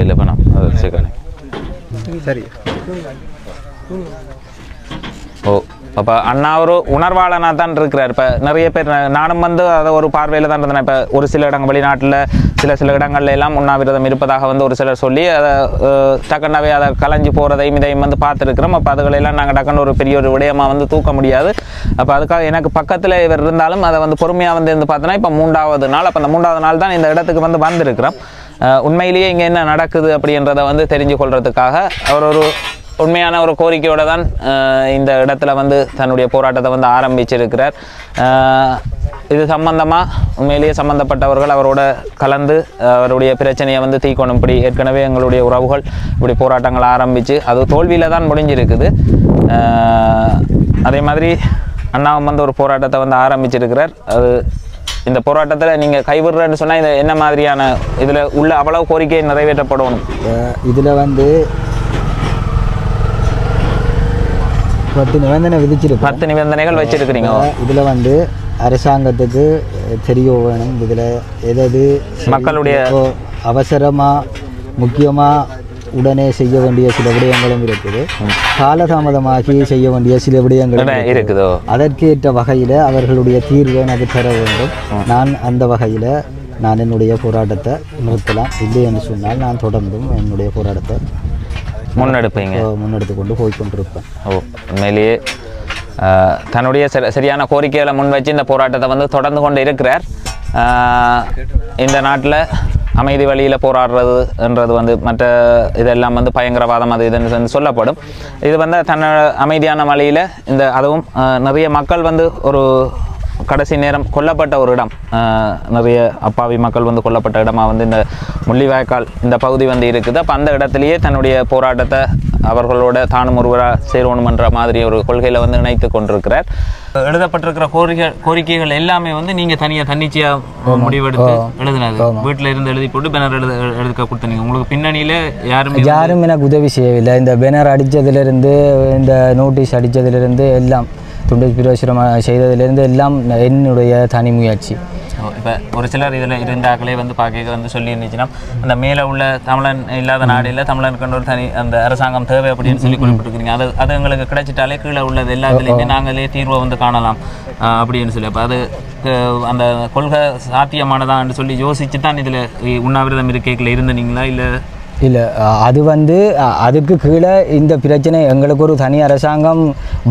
இல்லை பண்ண சரி. ஓ அப்போ அண்ணா ஒரு உணர்வாளனாக தான் இருக்கிறார். இப்போ நிறைய பேர் நானும் வந்து அதை ஒரு பார்வையில் தான் இருந்தேன். இப்போ ஒரு சில இடங்கள் வெளிநாட்டில் சில இடங்கள்ல எல்லாம் உண்ணாவிரதம் இருப்பதாக வந்து ஒரு சிலர் சொல்லி அதை டக்குன்னாவே அதை கலைஞ்சு போகிறதையும் இதையும் வந்து பார்த்துருக்கிறோம். அப்போ அதுகளெல்லாம் நாங்கள் டக்குன்னு ஒரு பெரிய ஒரு விடயமாக வந்து தூக்க முடியாது. அப்போ அதுக்காக எனக்கு பக்கத்தில் இவர் இருந்தாலும் அதை வந்து பொறுமையாக வந்து இருந்து பார்த்தோன்னா இப்போ 3வது நாள். அப்போ அந்த 3வது நாள் தான் இந்த இடத்துக்கு வந்து வந்திருக்கிறோம். உண்மையிலேயே இங்கே என்ன நடக்குது அப்படின்றத வந்து தெரிஞ்சு கொள்றதுக்காக அவர் ஒரு உண்மையான ஒரு கோரிக்கையோடு தான் இந்த இடத்துல வந்து தன்னுடைய போராட்டத்தை வந்து ஆரம்பிச்சிருக்கிறார். இது சம்பந்தமாக உண்மையிலேயே சம்பந்தப்பட்டவர்கள் அவரோட கலந்து அவருடைய பிரச்சனையை வந்து தீக்கணும். இப்படி ஏற்கனவே எங்களுடைய உறவுகள் இப்படி போராட்டங்கள் ஆரம்பித்து அது தோல்வியில் தான் முடிஞ்சிருக்குது. அதே மாதிரி அண்ணாவும் வந்து ஒரு போராட்டத்தை வந்து ஆரம்பிச்சிருக்கிறார். அது இந்த போராட்டத்தில் நீங்கள் கைவிடுறேன்னு சொன்னால் இது என்ன மாதிரியான இதில் உள்ள அவ்வளவு கோரிக்கை நிறைவேற்றப்படணும்? இதில் வந்து 10 நிபந்தனை விதிச்சிருக்கு. 10 நிபந்தனைகள் வச்சிருக்கிறீங்க. இதில் வந்து அரசாங்கத்துக்கு தெரிய வேணும் இதில் எதாவது மக்களுடைய அவசரமாக முக்கியமாக உடனே செய்ய வேண்டிய சில விடயங்களும் இருக்குது, காலதாமதமாகி செய்ய வேண்டிய சில விடயங்களும் இருக்குதோ. அதற்கேற்ற வகையில் அவர்களுடைய தீர்வை எனக்கு தர வேண்டும். நான் அந்த வகையில் நான் என்னுடைய போராட்டத்தை நிறுத்தலாம். இல்லை என்று சொன்னால் நான் தொடர்ந்தும் என்னுடைய போராட்டத்தை முன்னெடுத்து கொண்டு போய்கொண்டிருப்பேன். உண்மையிலேயே தன்னுடைய சரியான கோரிக்கைகளை முன் வச்சு இந்த போராட்டத்தை வந்து தொடர்ந்து கொண்டு இருக்கிறார். இந்த நாட்டில் அமைதி வழியில் போராடுறதுன்றது வந்து மற்ற இதெல்லாம் வந்து பயங்கரவாதம் அது இதுன்னு சொல்லப்படும். இது வந்து அமைதியான வழியில் இந்த அதுவும் நிறைய மக்கள் வந்து ஒரு கடைசி நேரம் கொல்லப்பட்ட ஒரு இடம், நிறைய அப்பாவி மக்கள் வந்து கொல்லப்பட்ட இடமாக வந்து இந்த முள்ளிவாய்க்கால் இந்த பகுதி வந்து இருக்குது. அப்போ அந்த இடத்துலையே தன்னுடைய போராட்டத்தை அவர்களோட தானும் ஒருவராக சேரணுமன்ற மாதிரி ஒரு கொள்கையில் வந்து இணைத்து கொண்டிருக்கிறார். எழுதப்பட்டிருக்கிற கோரிக்கைகள் எல்லாமே வந்து நீங்கள் தன்னிச்சையாக முடிவெடுத்து எழுதினது, வீட்டில் இருந்து எழுதி போட்டு பேனர் எழுத கொடுத்தீங்க. உங்களுக்கு பின்னணியில் யாரும் எனக்கு உதவி செய்யவில்லை. இந்த பேனர் அடித்ததுலேருந்து இந்த நோட்டீஸ் அடித்ததுலேருந்து எல்லாம் துண்டு பிரசுரம் செய்ததிலிருந்து எல்லாம் என்னுடைய தனி முயற்சி. இப்போ ஒரு சிலர் இதில் இருந்தாக்களே வந்து பார்க்க வந்து சொல்லி இருந்துச்சுன்னா அந்த மேலே உள்ள தமிழன் இல்லாத நாடில் தமிழனுக்கு ஒரு தனி அந்த அரசாங்கம் தேவை அப்படின்னு சொல்லி குறிப்பிட்டிருக்கிறீங்க. அது எங்களுக்கு கிடைச்சிட்டாலே கீழே உள்ளது எல்லாத்துலேயுமே நாங்களே தீர்வை வந்து காணலாம் அப்படின்னு சொல்லி. அப்போ அது அந்த கொள்கை சாத்தியமானதான்னு சொல்லி யோசிச்சு தான் இதில் உண்ணாவிரதம் இருக்கைகளில் இருந்தீங்களா? இல்லை, அது வந்து அதுக்கு கீழே இந்த பிரச்சனை எங்களுக்கு ஒரு தனி அரசாங்கம்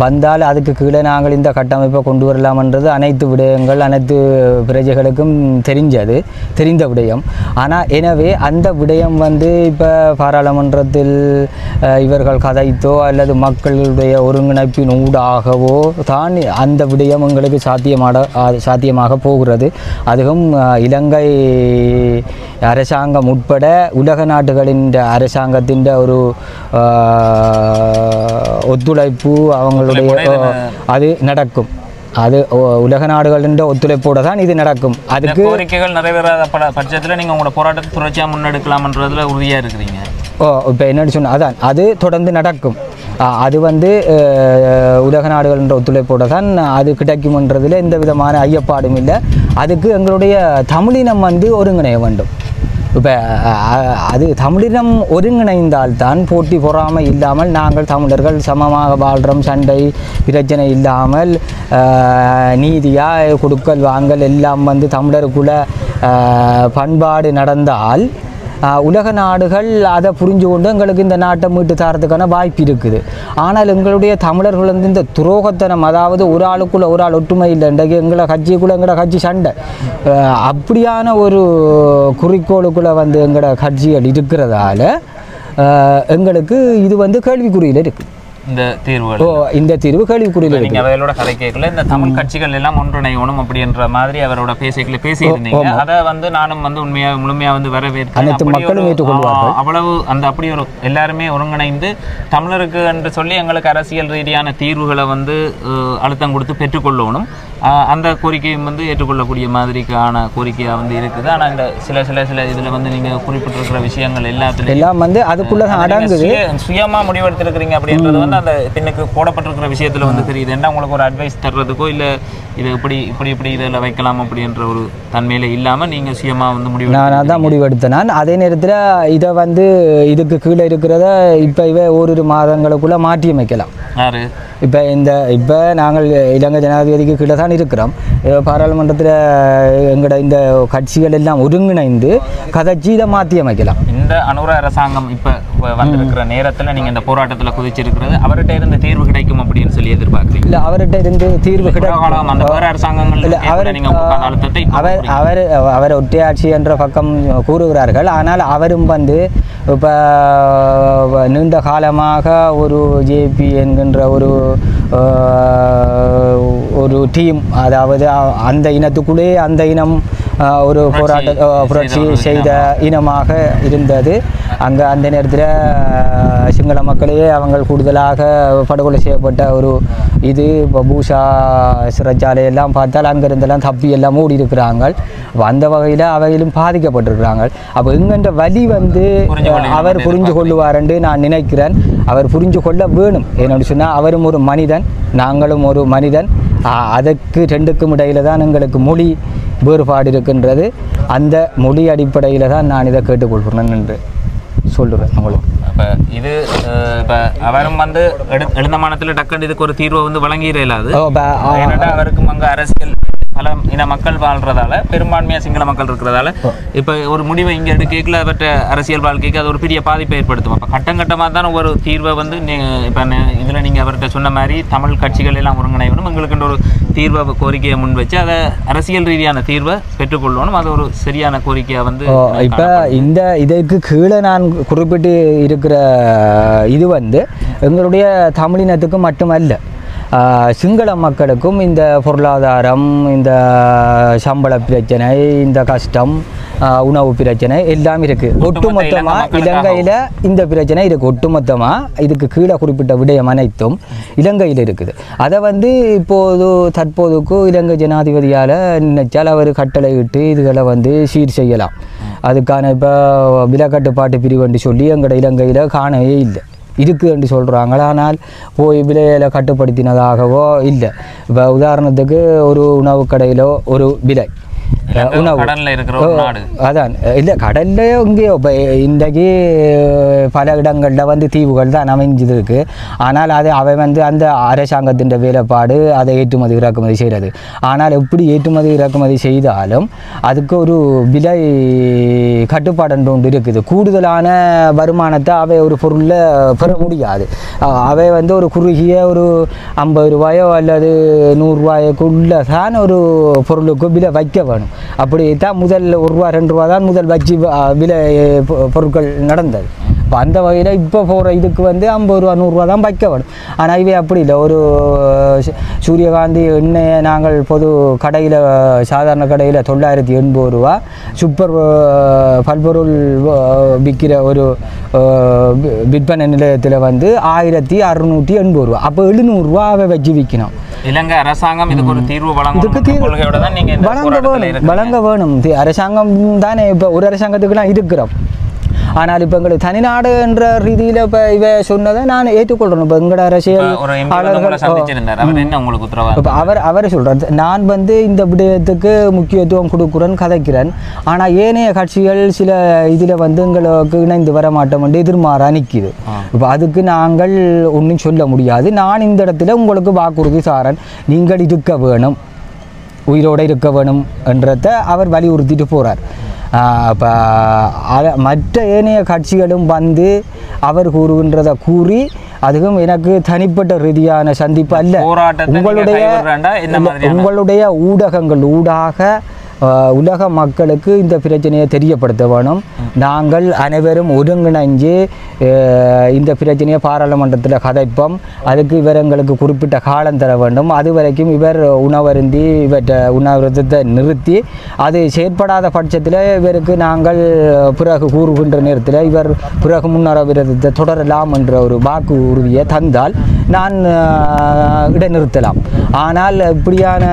வந்தால் அதுக்கு கீழே நாங்கள் இந்த கட்டமைப்பை கொண்டு வரலாம்ன்றது அனைத்து விடயங்கள் அனைத்து பிரஜைகளுக்கும் தெரிந்த விடயம். ஆனால் எனவே அந்த விடயம் வந்து இப்போ பாராளுமன்றத்தில் இவர்கள் கதைத்தோ அல்லது மக்களுடைய ஒருங்கிணைப்பின் ஊடாகவோ தான் அந்த விடயம் எங்களுக்கு சாத்தியமாக போகிறது. அதுவும் இலங்கை அரசாங்கம் உட்பட உலக நாடுகளின் அரசாங்கத்தின் ஒரு ஒத்துழைப்பு அவங்களுடைய அது நடக்கும். அது உலக நாடுகளின் ஒத்துழைப்போடு தான் இது நடக்கும். அதுக்கு கோரிக்கைகள் நிறைவேறாத பட்சத்தில் நீங்கள் உங்களோட போராட்டத்தை தொடர்ச்சியாக முன்னெடுக்கலாம்ன்றதுல உறுதியாக இருக்கிறீங்க. இப்போ என்னன்னு சொன்னால் அதான் அது தொடர்ந்து நடக்கும். அது வந்து உலக நாடுகளின் ஒத்துழைப்போடு தான் அது கிடைக்கும்ன்றதில் எந்த விதமான ஐயப்பாடும் இல்லை. அதுக்கு எங்களுடைய தமிழினம் வந்து ஒருங்கிணைய வேண்டும். இப்போ அது தமிழினம் ஒருங்கிணைந்தால்தான் போட்டி பொறாமை இல்லாமல் நாங்கள் தமிழர்கள் சமமாக வாழ்கிறோம், சண்டை பிரச்சனை இல்லாமல் நீதியாக கொடுக்கல் வாங்கல் எல்லாம் வந்து தமிழருக்குள்ள பண்பாடு நடந்தால் உலக நாடுகள் அதை புரிஞ்சு கொண்டு எங்களுக்கு இந்த நாட்டை மீட்டு தரத்துக்கான வாய்ப்பு இருக்குது. ஆனால் எங்களுடைய தமிழர்கள் வந்து இந்த துரோகத்தனம், அதாவது ஒரு ஆளுக்குள்ளே ஒரு ஆள் ஒற்றுமை இல்லை, இன்றைக்கு எங்களை கட்சி சண்டை, அப்படியான ஒரு குறிக்கோளுக்குள்ளே வந்து எங்களோட கட்சிகள் இருக்கிறதால எங்களுக்கு இது வந்து கேள்விக்குறியில் இருக்குது. இந்த தீர்வு கேள்விக்குறியில் நீங்க அவரோட கதை கேட்கல. இந்த தமிழ் கட்சிகள் எல்லாம் ஒன்றிணையணும் அப்படின்ற மாதிரி அவரோட பேசியிருந்தீங்க. அதை வந்து நானும் வந்து முழுமையா வந்து வரவேற்று அனைத்து மக்களும் ஏற்றுக்கொள்வார்கள். அவ்வளவு அந்த அப்படி ஒரு எல்லாருமே ஒருங்கிணைந்து தமிழருக்கு என்று சொல்லி எங்களுக்கு அரசியல் ரீதியான தீர்வுகளை வந்து அழுத்தம் கொடுத்து பெற்றுக்கொள்ளணும். அந்த கோரிக்கையும் வந்து ஏற்றுக்கொள்ளக்கூடிய மாதிரிக்கான கோரிக்கையாக வந்து இருக்குது. ஆனால் இந்த சில இதில் வந்து நீங்கள் குறிப்பிட்டிருக்கிற விஷயங்கள் எல்லாம் வந்து அதுக்குள்ளே அடங்குது. சுயமாக முடிவெடுத்திருக்கிறீங்க அப்படின்றது வந்து அந்த பின்னுக்கு போடப்பட்டிருக்கிற விஷயத்தில் வந்து தெரியுது. என்ன உங்களுக்கு ஒரு அட்வைஸ் தர்றதுக்கோ இல்லை இது இப்படி இதில் வைக்கலாம் அப்படின்ற ஒரு தன்மையில் இல்லாமல் நீங்கள் சுயமாக வந்து நான் தான் முடிவெடுத்தேன். நான் அதே நேரத்தில் இதை வந்து இதுக்கு கீழே இருக்கிறத இப்போ ஓரிரு மாதங்களுக்குள்ளே மாற்றி அமைக்கலாம். இப்போ நாங்கள் இலங்கை ஜனாதிபதிக்கு கீழே தான் இருக்கிறோம். பாராளுமன்றத்தில் எங்களோட இந்த கட்சிகள் எல்லாம் ஒருங்கிணைந்து கதைச்சி இதை மாற்றி அமைக்கலாம். இந்த அனுர அரசாங்கம் இப்போ வந்திருக்கிற நேரத்தில் நீங்கள் இந்த போராட்டத்தில் குதிச்சிருக்கிறது அவர்கிட்ட இருந்து தீர்வு கிடைக்கும் அப்படின்னு சொல்லி எதிர்பார்க்குறீங்க? இல்லை, அவர்கிட்ட இருந்து தீர்வு கிடைக்கும். அந்த வேறு அரசாங்கங்கள் அவர் ஒற்றையாட்சி என்ற பக்கம் கூறுகிறார்கள். ஆனால் அவரும் வந்து இப்போ நீண்ட காலமாக ஒரு ஜேபி என்கின்ற ஒரு டீம், அதாவது அந்த இனத்துக்குள்ளே அந்த இனம் ஒரு புரட்சி செய்த இனமாக இருந்தது. அங்கே அந்த நேரத்தில் சிங்கள மக்களையே அவங்க கூடுதலாக படுகொலை செய்யப்பட்ட ஒரு இது. இப்போ பூஷா சிறைச்சாலையெல்லாம் பார்த்தால் அங்கேருந்தெல்லாம் தப்பி எல்லாம் மூடி இருக்கிறாங்க. அப்போ அந்த வகையில் அவையிலும் பாதிக்கப்பட்டிருக்கிறாங்க. அப்போ எங்கென்ற வழி வந்து அவர் புரிஞ்சு கொள்ளுவார்ன்னு நான் நினைக்கிறேன். அவர் புரிஞ்சு கொள்ள வேணும். என்னென்னு சொன்னால் அவரும் ஒரு மனிதன், நாங்களும் ஒரு மனிதன். அதற்கு ரெண்டுக்கும் இடையில் தான் எங்களுக்கு மொழி வேறுபாடு இருக்கின்றது. அந்த மொழி அடிப்படையில் தான் நான் இதை கேட்டுக்கொள்கிறேன் என்று சொல்லுறேன் உங்களுக்கு. இப்போ இது இப்போ அவரும் வந்து எழுந்தமானத்தில் டக்குன்னு இதுக்கு ஒரு தீர்வை வந்து வழங்கிட இயலாது. அவருக்கும் அங்கே அரசியல் பல இன மக்கள் வாழ்றதால, பெரும்பான்மையாக சிங்கள மக்கள் இருக்கிறதால இப்போ ஒரு முடிவை இங்கே எடுக்கல அவற்ற அரசியல் வாழ்க்கைக்கு அது ஒரு பெரிய பாதிப்பை ஏற்படுத்தும். அப்போ கட்டமாக தான் ஒரு தீர்வை வந்து இப்போ இதில் நீங்கள் அவர்கிட்ட சொன்ன மாதிரி தமிழ் கட்சிகள் எல்லாம் ஒருங்கிணைவனும் எங்களுக்குன்ற ஒரு தீர்வை கோரிக்கையை முன் வச்சு அதை அரசியல் ரீதியான தீர்வை பெற்றுக்கொள்ளணும். அது ஒரு சரியான கோரிக்கையாக வந்து இப்போ இதற்கு கீழே நான் குறிப்பிட்டு இருக்கிற இது வந்து எங்களுடைய தமிழினத்துக்கு மட்டுமல்ல, சிங்கள மக்களுக்கும் இந்த பொருளாதாரம், இந்த சம்பள பிரச்சனை, இந்த கஷ்டம், உணவு பிரச்சனை எல்லாம் இருக்குது. ஒட்டுமொத்தமாக இலங்கையில் இந்த பிரச்சனை இருக்குது. ஒட்டுமொத்தமாக இதுக்கு கீழே குறிப்பிட்ட விடயம் அனைத்தும் இலங்கையில் இருக்குது. அதை வந்து தற்போதுக்கு இலங்கை ஜனாதிபதியால் நினைச்சால் அவர் கட்டளையிட்டு இதுகளை வந்து சீர் செய்யலாம். அதுக்கான இப்போ விலக்கட்டுப்பாட்டு பிரிவுன்னு சொல்லி எங்களோட இலங்கையில் காணவே இல்லை. இருக்குது என்று சொல்கிறாங்க. ஆனால் போய் விலையில கட்டுப்படுத்தினதாகவோ இல்லை. இப்போ உதாரணத்துக்கு ஒரு உணவு கடையிலோ ஒரு விலை அதான் இல்லை, கடல்லையோ இங்கேயோ இப்போ இன்றைக்கு பல இடங்களில் வந்து தீவுகள் தான் அமைஞ்சது இருக்குது. ஆனால் அவை வந்து அந்த அரசாங்கத்தின் வேலைப்பாடு அதை ஏற்றுமதி இறக்குமதி செய்கிறது. ஆனால் எப்படி ஏற்றுமதி இறக்குமதி செய்தாலும் அதுக்கு ஒரு விலை கட்டுப்பாடு ஒன்று இருக்குது. கூடுதலான வருமானத்தை அவை ஒரு பொருளில் பெற முடியாது. அவை வந்து ஒரு குறுகிய ஒரு 50 ரூபாயோ அல்லது 100 ரூபாய்க்குள்ளே தான் ஒரு பொருளுக்கு விலை வைக்க வேணும். அப்படி தான் முதல் 1 ரூபா 2 ரூபா தான் முதல் வச்சு விலை பொருட்கள் நடந்தது. இப்போ அந்த வகையில் இப்போ போகிற இதுக்கு வந்து 50 ரூபா 100 ரூபா தான் வைக்க வேணும். ஆனால் இவை அப்படி இல்லை. ஒரு சூரியகாந்தி எண்ணெயை நாங்கள் பொது கடையில், சாதாரண கடையில் 980 ரூபா, சூப்பர் பல்பொருள் விற்கிற ஒரு விற்பனை நிலையத்தில் வந்து 1680 ரூபா. அப்போ 700 ரூபா அவை வச்சு விற்கணும். இலங்கை அரசாங்கம் இதுக்கு ஒரு தீர்வு வழங்க வேணும். அரசாங்கம் தானே இப்போ ஒரு அரசாங்கத்துக்குலாம் இருக்கிறோம். ஆனால் இப்போ எங்களுக்கு தனிநாடு என்ற ரீதியில் இப்போ இவ சொன்னதை நான் ஏற்றுக்கொள்கிறேன். இப்போ எங்களோட அரசியல் இப்போ அவரை சொல்கிறார், நான் வந்து இந்த விடயத்துக்கு முக்கியத்துவம் கொடுக்குறேன், கதைக்கிறேன். ஆனால் ஏனைய கட்சிகள் சில இதில் வந்து எங்களுக்கு இணைந்து வர மாட்டோம் என்று எதிர்மாறா நிற்கிது. இப்போ அதுக்கு நாங்கள் ஒன்றும் சொல்ல முடியாது. நான் இந்த இடத்துல உங்களுக்கு வாக்குறுதி சாரன், நீங்கள் இருக்க வேணும், உயிரோடு இருக்க வேணும் என்றதை அவர் வலியுறுத்திட்டு போகிறார். இப்போ மற்ற ஏனைய கட்சிகளும் வந்து அவர் கூறுகின்றதை கூறி, அதுவும் எனக்கு தனிப்பட்ட ரீதியான சந்திப்பு அல்ல. உங்களுடைய ஊடகங்கள் ஊடாக உலக மக்களுக்கு இந்த பிரச்சனையை தெரியப்படுத்த வேணும். நாங்கள் அனைவரும் ஒருங்கிணைஞ்சு இந்த பிரச்சனையை பாராளுமன்றத்தில் கதைப்போம். அதுக்கு இவர் எங்களுக்கு குறிப்பிட்ட காலம் தர வேண்டும். அது வரைக்கும் இவர் உணவருந்தி இவற்றை உணவருந்தத்தை நிறுத்தி, அது செயற்படாத பட்சத்தில் இவருக்கு நாங்கள் பிறகு கூறுகின்ற நேரத்தில் இவர் பிறகு முன்னர விரதத்தை தொடரலாம் என்ற ஒரு வாக்கு உறுதியை தந்தால் நான் இடைநிறுத்தலாம். ஆனால் இப்படியான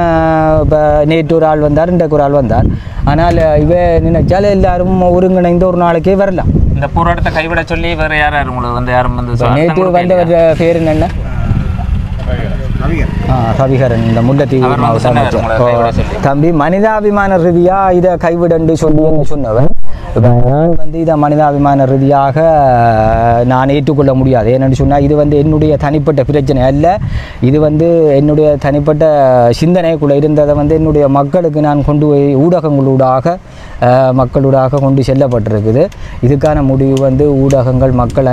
இப்போ நேற்று ஒரு ஆள் வந்தார், இன்றைக்கு ஒரு ஆள் வந்தார். ஆனால் இவ நினைச்சால் எல்லாரும் ஒருங்கிணைந்து ஒரு நாளைக்கே வரலாம். இந்த போராட்டத்தை கைவிட சொல்லி வேறு யாரும் உங்களுக்கு வந்து யாரும் வந்து நேற்று வந்தவர் பேர் என்னென்ன? ரவிகரன், இந்த முல்லைத்தீவு தம்பி மனிதாபிமான ரீதியாக இதை கைவிடன்னு சொல்லி சொன்னவன். நான் வந்து இதை மனிதாபிமான ரீதியாக நான் ஏற்றுக்கொள்ள முடியாது. ஏன்னு சொன்னால் இது வந்து என்னுடைய தனிப்பட்ட பிரச்சனை அல்ல. இது வந்து என்னுடைய தனிப்பட்ட சிந்தனைக்குள்ளே இருந்ததை வந்து என்னுடைய மக்களுக்கு நான் கொண்டு போய் ஊடகங்களூடாக மக்களூடாக கொண்டு செல்லப்பட்டிருக்குது. இதுக்கான முடிவு வந்து ஊடகங்கள் மக்கள்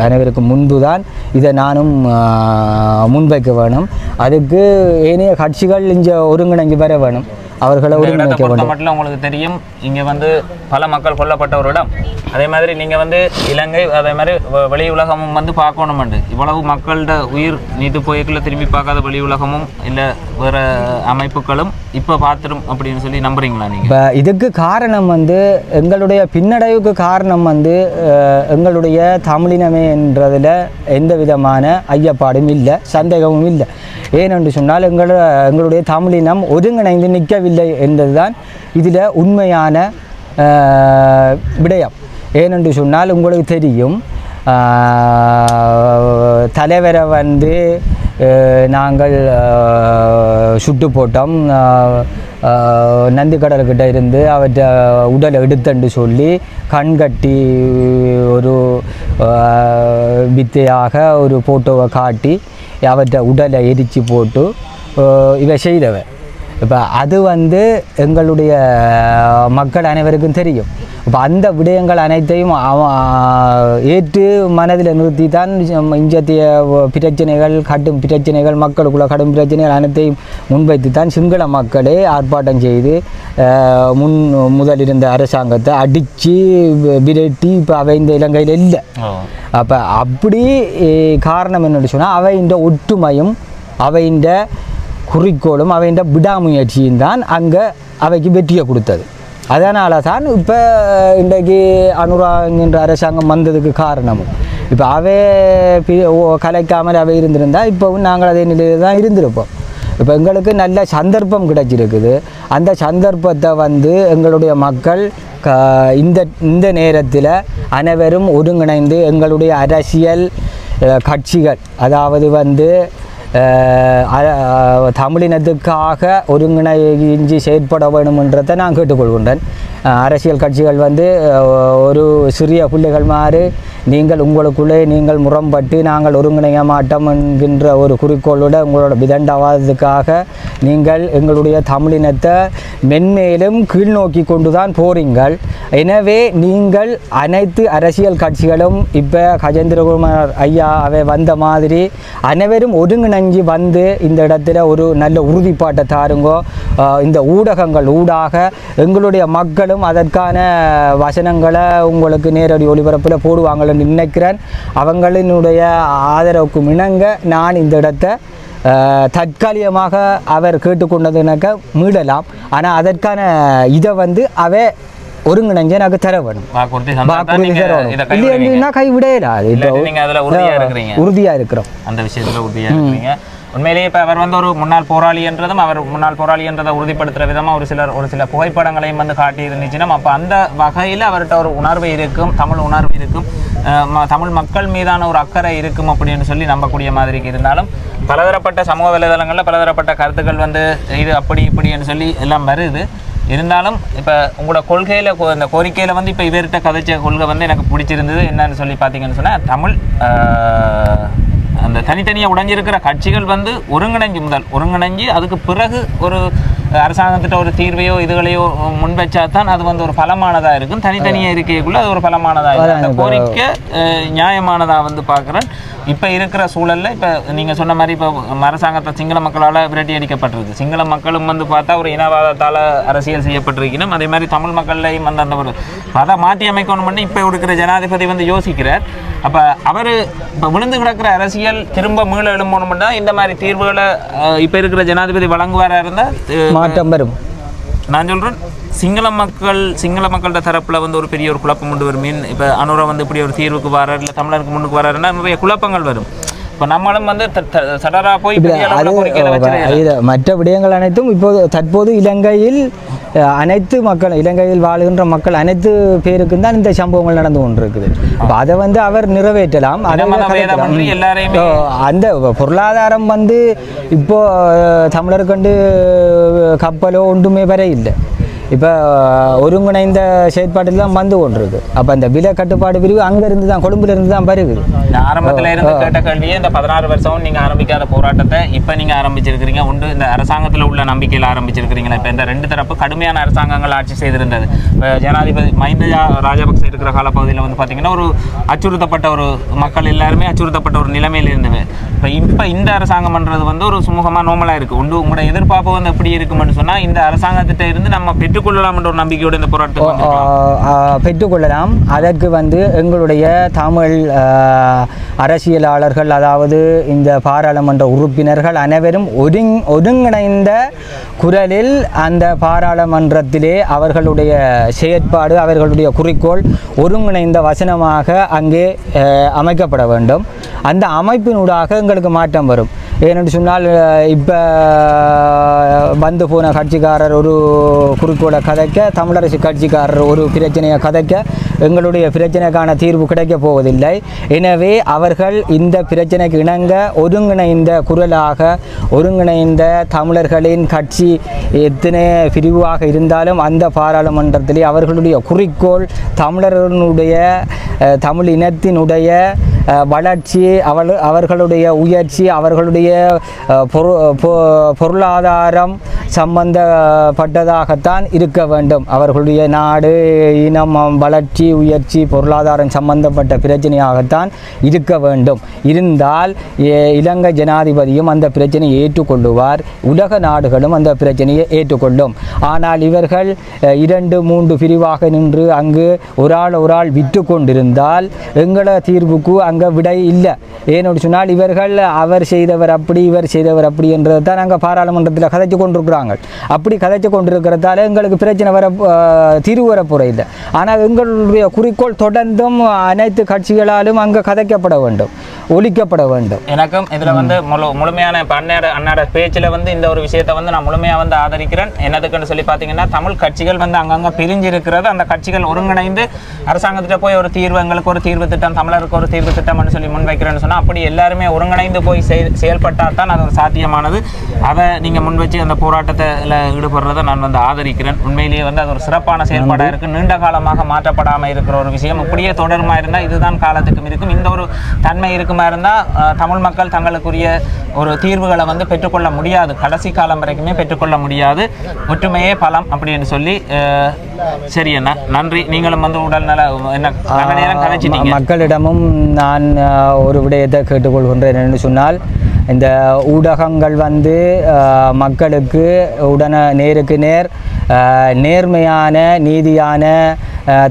அனைவருக்கும் முன்பு தான் இதை நானும் முன்வைக்க வேணும். அதுக்கு ஏனைய கட்சிகள் இங்கே ஒருங்கிணைஞ்சு வர வேணும். அவர்களை ஒருங்கிணைக்க வேண்டும். மட்டும் உங்களுக்கு தெரியும், இங்கே வந்து பல மக்கள் கொல்லப்பட்ட ஒரு இடம். அதே மாதிரி நீங்கள் வந்து இலங்கை அதே மாதிரி வெளி உலகமும் வந்து பார்க்கணுமெண்டு இவ்வளவு மக்களோட உயிர் நீட்டு போய்க்குள்ள திரும்பி பார்க்காத வெளி உலகமும் இல்லை வேறு அமைப்புகளும் இப்போ பார்த்துடும் அப்படின்னு சொல்லி நம்புறீங்களா நீங்கள்? இப்போ இதுக்கு காரணம் வந்து எங்களுடைய பின்னடைவுக்கு காரணம் வந்து எங்களுடைய தமிழினமே என்றதில் எந்த விதமான ஐயப்பாடும் இல்லை, சந்தேகமும் இல்லை. ஏனென்று சொன்னால் எங்களுடைய தமிழினம் ஒருங்கிணைந்து நிற்கவில்லை என்பதுதான் இதில் உண்மையான விடயம். ஏனென்று சொன்னால் உங்களுக்கு தெரியும், தலைவரை வந்து நாங்கள் சுட்டு போட்டோம். நந்திக்கடல்கிட்ட இருந்து அவற்றை உடலை எடுத்துன்னு சொல்லி கண்கட்டி ஒரு வித்தையாக ஒரு ஃபோட்டோவை காட்டி அவற்றை உடலை எரித்து போட்டு இவை செய்தவை. இப்போ அது வந்து எங்களுடைய மக்கள் அனைவருக்கும் தெரியும். இப்போ அந்த விடயங்கள் அனைத்தையும் ஏற்று மனதில் நிறுத்தி தான் இஞ்சத்திய பிரச்சனைகள், கடும் பிரச்சனைகள், மக்களுக்குள்ள கடும் பிரச்சனைகள் அனைத்தையும் முன்வைத்து தான் சிங்கள மக்களே ஆர்ப்பாட்டம் செய்து முதல் இருந்த அரசாங்கத்தை அடித்து விரட்டி இப்போ அவை இந்த இலங்கையில் இல்லை. அப்போ அப்படி காரணம் என்னென்னு சொன்னால் அவையின் ஒற்றுமையும் அவையின் குறிக்கோளும் அவையின் விடாமுயற்சியும் தான் அங்கே அவைக்கு வெற்றியை கொடுத்தது. அதனால தான் இப்போ இன்றைக்கு அனுரா என்ற அரசாங்கம் வந்ததுக்கு காரணமும். இப்போ அவை கலைக்காமல் அவை இருந்திருந்தால் இப்போவும் நாங்கள் அதே நிலையில் தான் இருந்திருப்போம். இப்போ எங்களுக்கு நல்ல சந்தர்ப்பம் கிடைச்சிருக்குது. அந்த சந்தர்ப்பத்தை வந்து எங்களுடைய மக்கள் இந்த நேரத்தில் அனைவரும் ஒருங்கிணைந்து எங்களுடைய அரசியல் கட்சிகள், அதாவது வந்து தமிழினத்துக்காக ஒருங்கிணைஞ்சி செயற்பட வேணுமென்றதை நான் கேட்டுக்கொள்கின்றேன். அரசியல் கட்சிகள் வந்து ஒரு சிறிய பிள்ளைகள் மாதிரி நீங்கள் உங்களுக்குள்ளே நீங்கள் முரம்பட்டு நாங்கள் ஒருங்கிணைய மாட்டோம் என்கின்ற ஒரு குறிக்கோளோட உங்களோட விதண்டாவாதத்துக்காக நீங்கள் எங்களுடைய தமிழினத்தை மென்மேலும் கீழ்நோக்கி கொண்டு தான் போறீங்கள். எனவே நீங்கள் அனைத்து அரசியல் கட்சிகளும் இப்போ கஜேந்திரகுமார் ஐயா அவை வந்த மாதிரி அனைவரும் ஒருங்கிணைஞ்சி வந்து இந்த இடத்துல ஒரு நல்ல உறுதிப்பாட்டை தாருங்கோ. இந்த ஊடகங்கள் ஊடாக எங்களுடைய மக்களும் அதற்கான வசனங்களை உங்களுக்கு நேரடி ஒளிபரப்பில் போடுவாங்கன்னு நினைக்கிறேன். அவங்களினுடைய ஆதரவுக்கு இணங்க நான் இந்த இடத்தை தற்காலிகமாக அவர் கேட்டுக்கொண்டதுனாக்க மீளலாம். ஆனால் அதற்கான இதை வந்து அவை ஒருங்கிணைஞ்சு எனக்கு தர வேணும். இல்லைன்னா கைவிடையலாது. உறுதியாக இருக்கிறோம், அந்த விஷயத்தில் உறுதியாக இருக்கிறீங்க. உண்மையிலேயே இப்போ அவர் வந்து ஒரு முன்னாள் போராளி என்றதும் அவர் முன்னாள் போராளி என்றதை உறுதிப்படுத்துகிற விதமாக ஒரு சில புகைப்படங்களையும் வந்து காட்டி இருந்துச்சுன்னா அப்போ அந்த வகையில் அவர்கிட்ட ஒரு உணர்வு இருக்கும், தமிழ் உணர்வு இருக்கும், தமிழ் மக்கள் மீதான ஒரு அக்கறை இருக்கும் அப்படின்னு சொல்லி நம்பக்கூடிய மாதிரி இருந்தாலும் பலதரப்பட்ட சமூக வலைதளங்களில் பலதரப்பட்ட கருத்துக்கள் வந்து இது அப்படி இப்படின்னு சொல்லி எல்லாம் வருது. இருந்தாலும் இப்போ உங்களோட கொள்கையில் இந்த கோரிக்கையில் வந்து இப்போ இவர்கிட்ட கதைச்ச கொள்கை வந்து எனக்கு பிடிச்சிருந்தது. என்னன்னு சொல்லி பார்த்தீங்கன்னு சொன்னால் தமிழ் அந்த தனித்தனியாக உடைஞ்சிருக்கிற கட்சிகள் வந்து ஒருங்கிணைஞ்சு அதுக்கு பிறகு ஒரு அரசாங்கத்திட்ட ஒரு தீர்வையோ இதுகளையோ முன்வச்சா தான் அது வந்து ஒரு பலமானதாக இருக்கும். தனித்தனியாக இருக்கைக்குள்ள அது ஒரு பலமானதாக இருக்கும். அந்த கோரிக்கை நியாயமானதாக வந்து பார்க்குறேன். இப்போ இருக்கிற சூழலில் இப்போ நீங்கள் சொன்ன மாதிரி இப்போ அரசாங்கத்தை சிங்கள மக்களால் விரட்டி அடிக்கப்பட்டிருக்கு. சிங்கள மக்களும் வந்து பார்த்தா ஒரு இனவாதத்தால் அரசியல் செய்யப்பட்டிருக்கணும். அதே மாதிரி தமிழ் மக்களையும் வந்து அந்த ஒரு அதை மாற்றி அமைக்கணும் பண்ணி இப்போ இருக்கிற ஜனாதிபதி வந்து யோசிக்கிறார். அப்போ அவர் இப்போ விழுந்து கிடக்கிற அரசியல் திரும்ப மீள எழும்பணும்னா இந்த மாதிரி தீர்வுகளை இப்போ இருக்கிற ஜனாதிபதி வழங்குவாரா இருந்தால் மாற்றம் வரும். நான் சொல்கிறேன், சிங்கள மக்களோட தரப்பில் வந்து ஒரு பெரிய ஒரு குழப்பம் கொண்டு வரும். இப்போ அனுரா வந்து இப்படி ஒரு தீர்வுக்கு வராரு, இல்லை தமிழருக்கு முன்னுக்கு வராருன்னா நிறைய குழப்பங்கள் வரும். இப்போ நம்மளும் வந்து சடரா போய் மற்ற விடயங்கள் அனைத்தும் இப்போது தற்போது இலங்கையில் அனைத்து மக்கள், இலங்கையில் வாழுகின்ற மக்கள் அனைத்து பேருக்கும் தான் இந்த சம்பவங்கள் நடந்து கொண்டிருக்குது. இப்போ அதை வந்து அவர் நிறைவேற்றலாம். அந்த பொருளாதாரம் வந்து இப்போ தமிழருக்கு கப்பலோ ஒன்றுமே வர இல்லை. இப்போ ஒருங்கிணைந்த செயற்பாட்டில் தான் வந்து கொண்டிருக்கு. அப்போ அந்த விலை கட்டுப்பாடு பிரிவு அங்கேருந்து தான் கொழும்புலேருந்து தான் வருது. ஆரம்பத்தில் இருந்து கேட்ட கேள்வியே இந்த 16 வருஷம் நீங்கள் ஆரம்பிக்காத போராட்டத்தை இப்போ நீங்கள் ஆரம்பிச்சிருக்கிறீங்க. உண்டு இந்த அரசாங்கத்தில் உள்ள நம்பிக்கையில் ஆரம்பிச்சிருக்கிறீங்களா? இப்போ இந்த ரெண்டு தரப்பு கடுமையான அரசாங்கங்கள் ஆட்சி செய்திருந்தது. இப்போ ஜனாதிபதி மஹிந்த ராஜபக்சே இருக்கிற காலப்பகுதியில் வந்து பார்த்திங்கன்னா ஒரு அச்சுறுத்தப்பட்ட ஒரு மக்கள் எல்லாருமே அச்சுறுத்தப்பட்ட ஒரு நிலைமையில் இருந்தது. இப்போ இந்த அரசாங்கம் பண்ணுறது வந்து ஒரு சுமூகமாக நார்மலாக இருக்குது. உண்டு உங்களோட எதிர்பார்ப்பு வந்து எப்படி இருக்குமென்னு சொன்னால் இந்த அரசாங்கத்திட்ட இருந்து நம்ம பெற்றுக்கொள்ளலாம் என்ற ஒரு நம்பிக்கையோடு இந்த போராட்டத்தை பெற்றுக்கொள்ளலாம். அதற்கு வந்து எங்களுடைய தமிழ் அரசியலாளர்கள், அதாவது இந்த பாராளுமன்ற உறுப்பினர்கள் அனைவரும் ஒருங்கிணைந்த குரலில் அந்த பாராளுமன்றத்திலே அவர்களுடைய செயற்பாடு, அவர்களுடைய குறிக்கோள் ஒருங்கிணைந்த வசனமாக அங்கே அமைக்கப்பட வேண்டும். அந்த அமைப்பினூடாக எங்களுக்கு மாற்றம் வரும். ஏனென்று சொன்னால் இப்போ வந்து போன கட்சிக்காரர் ஒரு குறிக்கோளை கதைக்க, தமிழரசு கட்சிக்காரர் ஒரு பிரச்சனையை கதைக்க எங்களுடைய பிரச்சனைக்கான தீர்வு கிடைக்கப் போவதில்லை. எனவே அவர்கள் இந்த பிரச்சனைக்கு இணங்க ஒருங்கிணைந்த குரலாக, ஒருங்கிணைந்த தமிழர்களின் கட்சி எத்தனை பிரிவாக இருந்தாலும் அந்த பாராளுமன்றத்திலே அவர்களுடைய குறிக்கோள் தமிழர்களுடைய தமிழ் இனத்தினுடைய வளர்ச்சி, அவர்களுடைய உயர்ச்சி, அவர்களுடைய பொருளாதாரம் சம்பந்தப்பட்டதாகத்தான் இருக்க வேண்டும். அவர்களுடைய நாடு, இனம், வளர்ச்சி, உயர்ச்சி, பொருளாதாரம் சம்பந்தப்பட்ட பிரச்சனையாகத்தான் இருக்க வேண்டும். இருந்தால் இலங்கை ஜனாதிபதியும் அந்த பிரச்சனையை ஏற்றுக்கொள்ளுவார், உலக நாடுகளும் அந்த பிரச்சனையை ஏற்றுக்கொள்ளும். ஆனால் இவர்கள் 2-3 பிரிவாக நின்று அங்கு ஒரு ஆள் விட்டு கொண்டிருந்தால் எங்கள தீர்வுக்கு அங்கே விடை இல்லை. ஏன்னு சொன்னால் இவர்கள் அவர் செய்தவர் அப்படி, இவர் செய்தவர் அப்படி என்றதை தான் நாங்கள் பாராளுமன்றத்தில் கதைச்சு கொண்டிருக்கிறாங்க. அப்படி கதைச்சு கொண்டிருக்கிறதால எங்களுக்கு பிரச்சனை தீர்வு வரப்போற இல்லை. ஆனால் எங்களுடைய குறிக்கோள் தொடர்ந்தும் அனைத்து கட்சிகளாலும் அங்கே கதைக்கப்பட வேண்டும், ஒழிக்கப்பட வேண்டும். எனக்கும் இதில் வந்து முழுமையான அன்னாட பேச்சில் வந்து இந்த ஒரு விஷயத்தை வந்து நான் முழுமையாக வந்து ஆதரிக்கிறேன். என்னதுக்குன்னு சொல்லி பார்த்தீங்கன்னா தமிழ் கட்சிகள் வந்து அங்கங்கே பிரிஞ்சு இருக்கிறது. அந்த கட்சிகள் ஒருங்கிணைந்து அரசாங்கத்திட்ட போய் ஒரு தீர்வு, எங்களுக்கு ஒரு தீர்வு திட்டம், தமிழருக்கு ஒரு தீர்வு திட்டம்னு சொல்லி முன்வைக்கிறேன்னு சொன்னால் அப்படி எல்லாருமே ஒருங்கிணைந்து போய் செயல்பட்டால் தான் அது சாத்தியமானது. அதை நீங்கள் முன்வச்சு அந்த போராட்டத்தில் ஈடுபடுறதை நான் வந்து ஆதரிக்கிறேன். உண்மையிலேயே வந்து அது ஒரு சிறப்பான செயல்பாடாக இருக்குது. நீண்ட காலமாக மாற்றப்படாமல் இருக்கிற ஒரு விஷயம். இப்படியே தொடருமா இருந்தால் இதுதான் காலத்துக்கும் இருக்கும். இந்த ஒரு தன்மை இருக்குமா இருந்தால் தமிழ் மக்கள் தங்களுக்குரிய ஒரு தீர்வுகளை வந்து பெற்றுக்கொள்ள முடியாது, கடைசி காலம் வரைக்குமே பெற்றுக்கொள்ள முடியாது. ஒற்றுமையே பலம் அப்படின்னு சொல்லி சரி அண்ணா, நன்றி. நீங்களும் வந்து உடல் நல நேரம் கதைச்சிட்டீங்க. மக்களிடமும் நான் ஒரு விடயத்தை கேட்டுக்கொள்கின்றேன் என்று சொன்னால், இந்த ஊடகங்கள் வந்து மக்களுக்கு நேருக்கு நேர் நேர்மையான நீதியான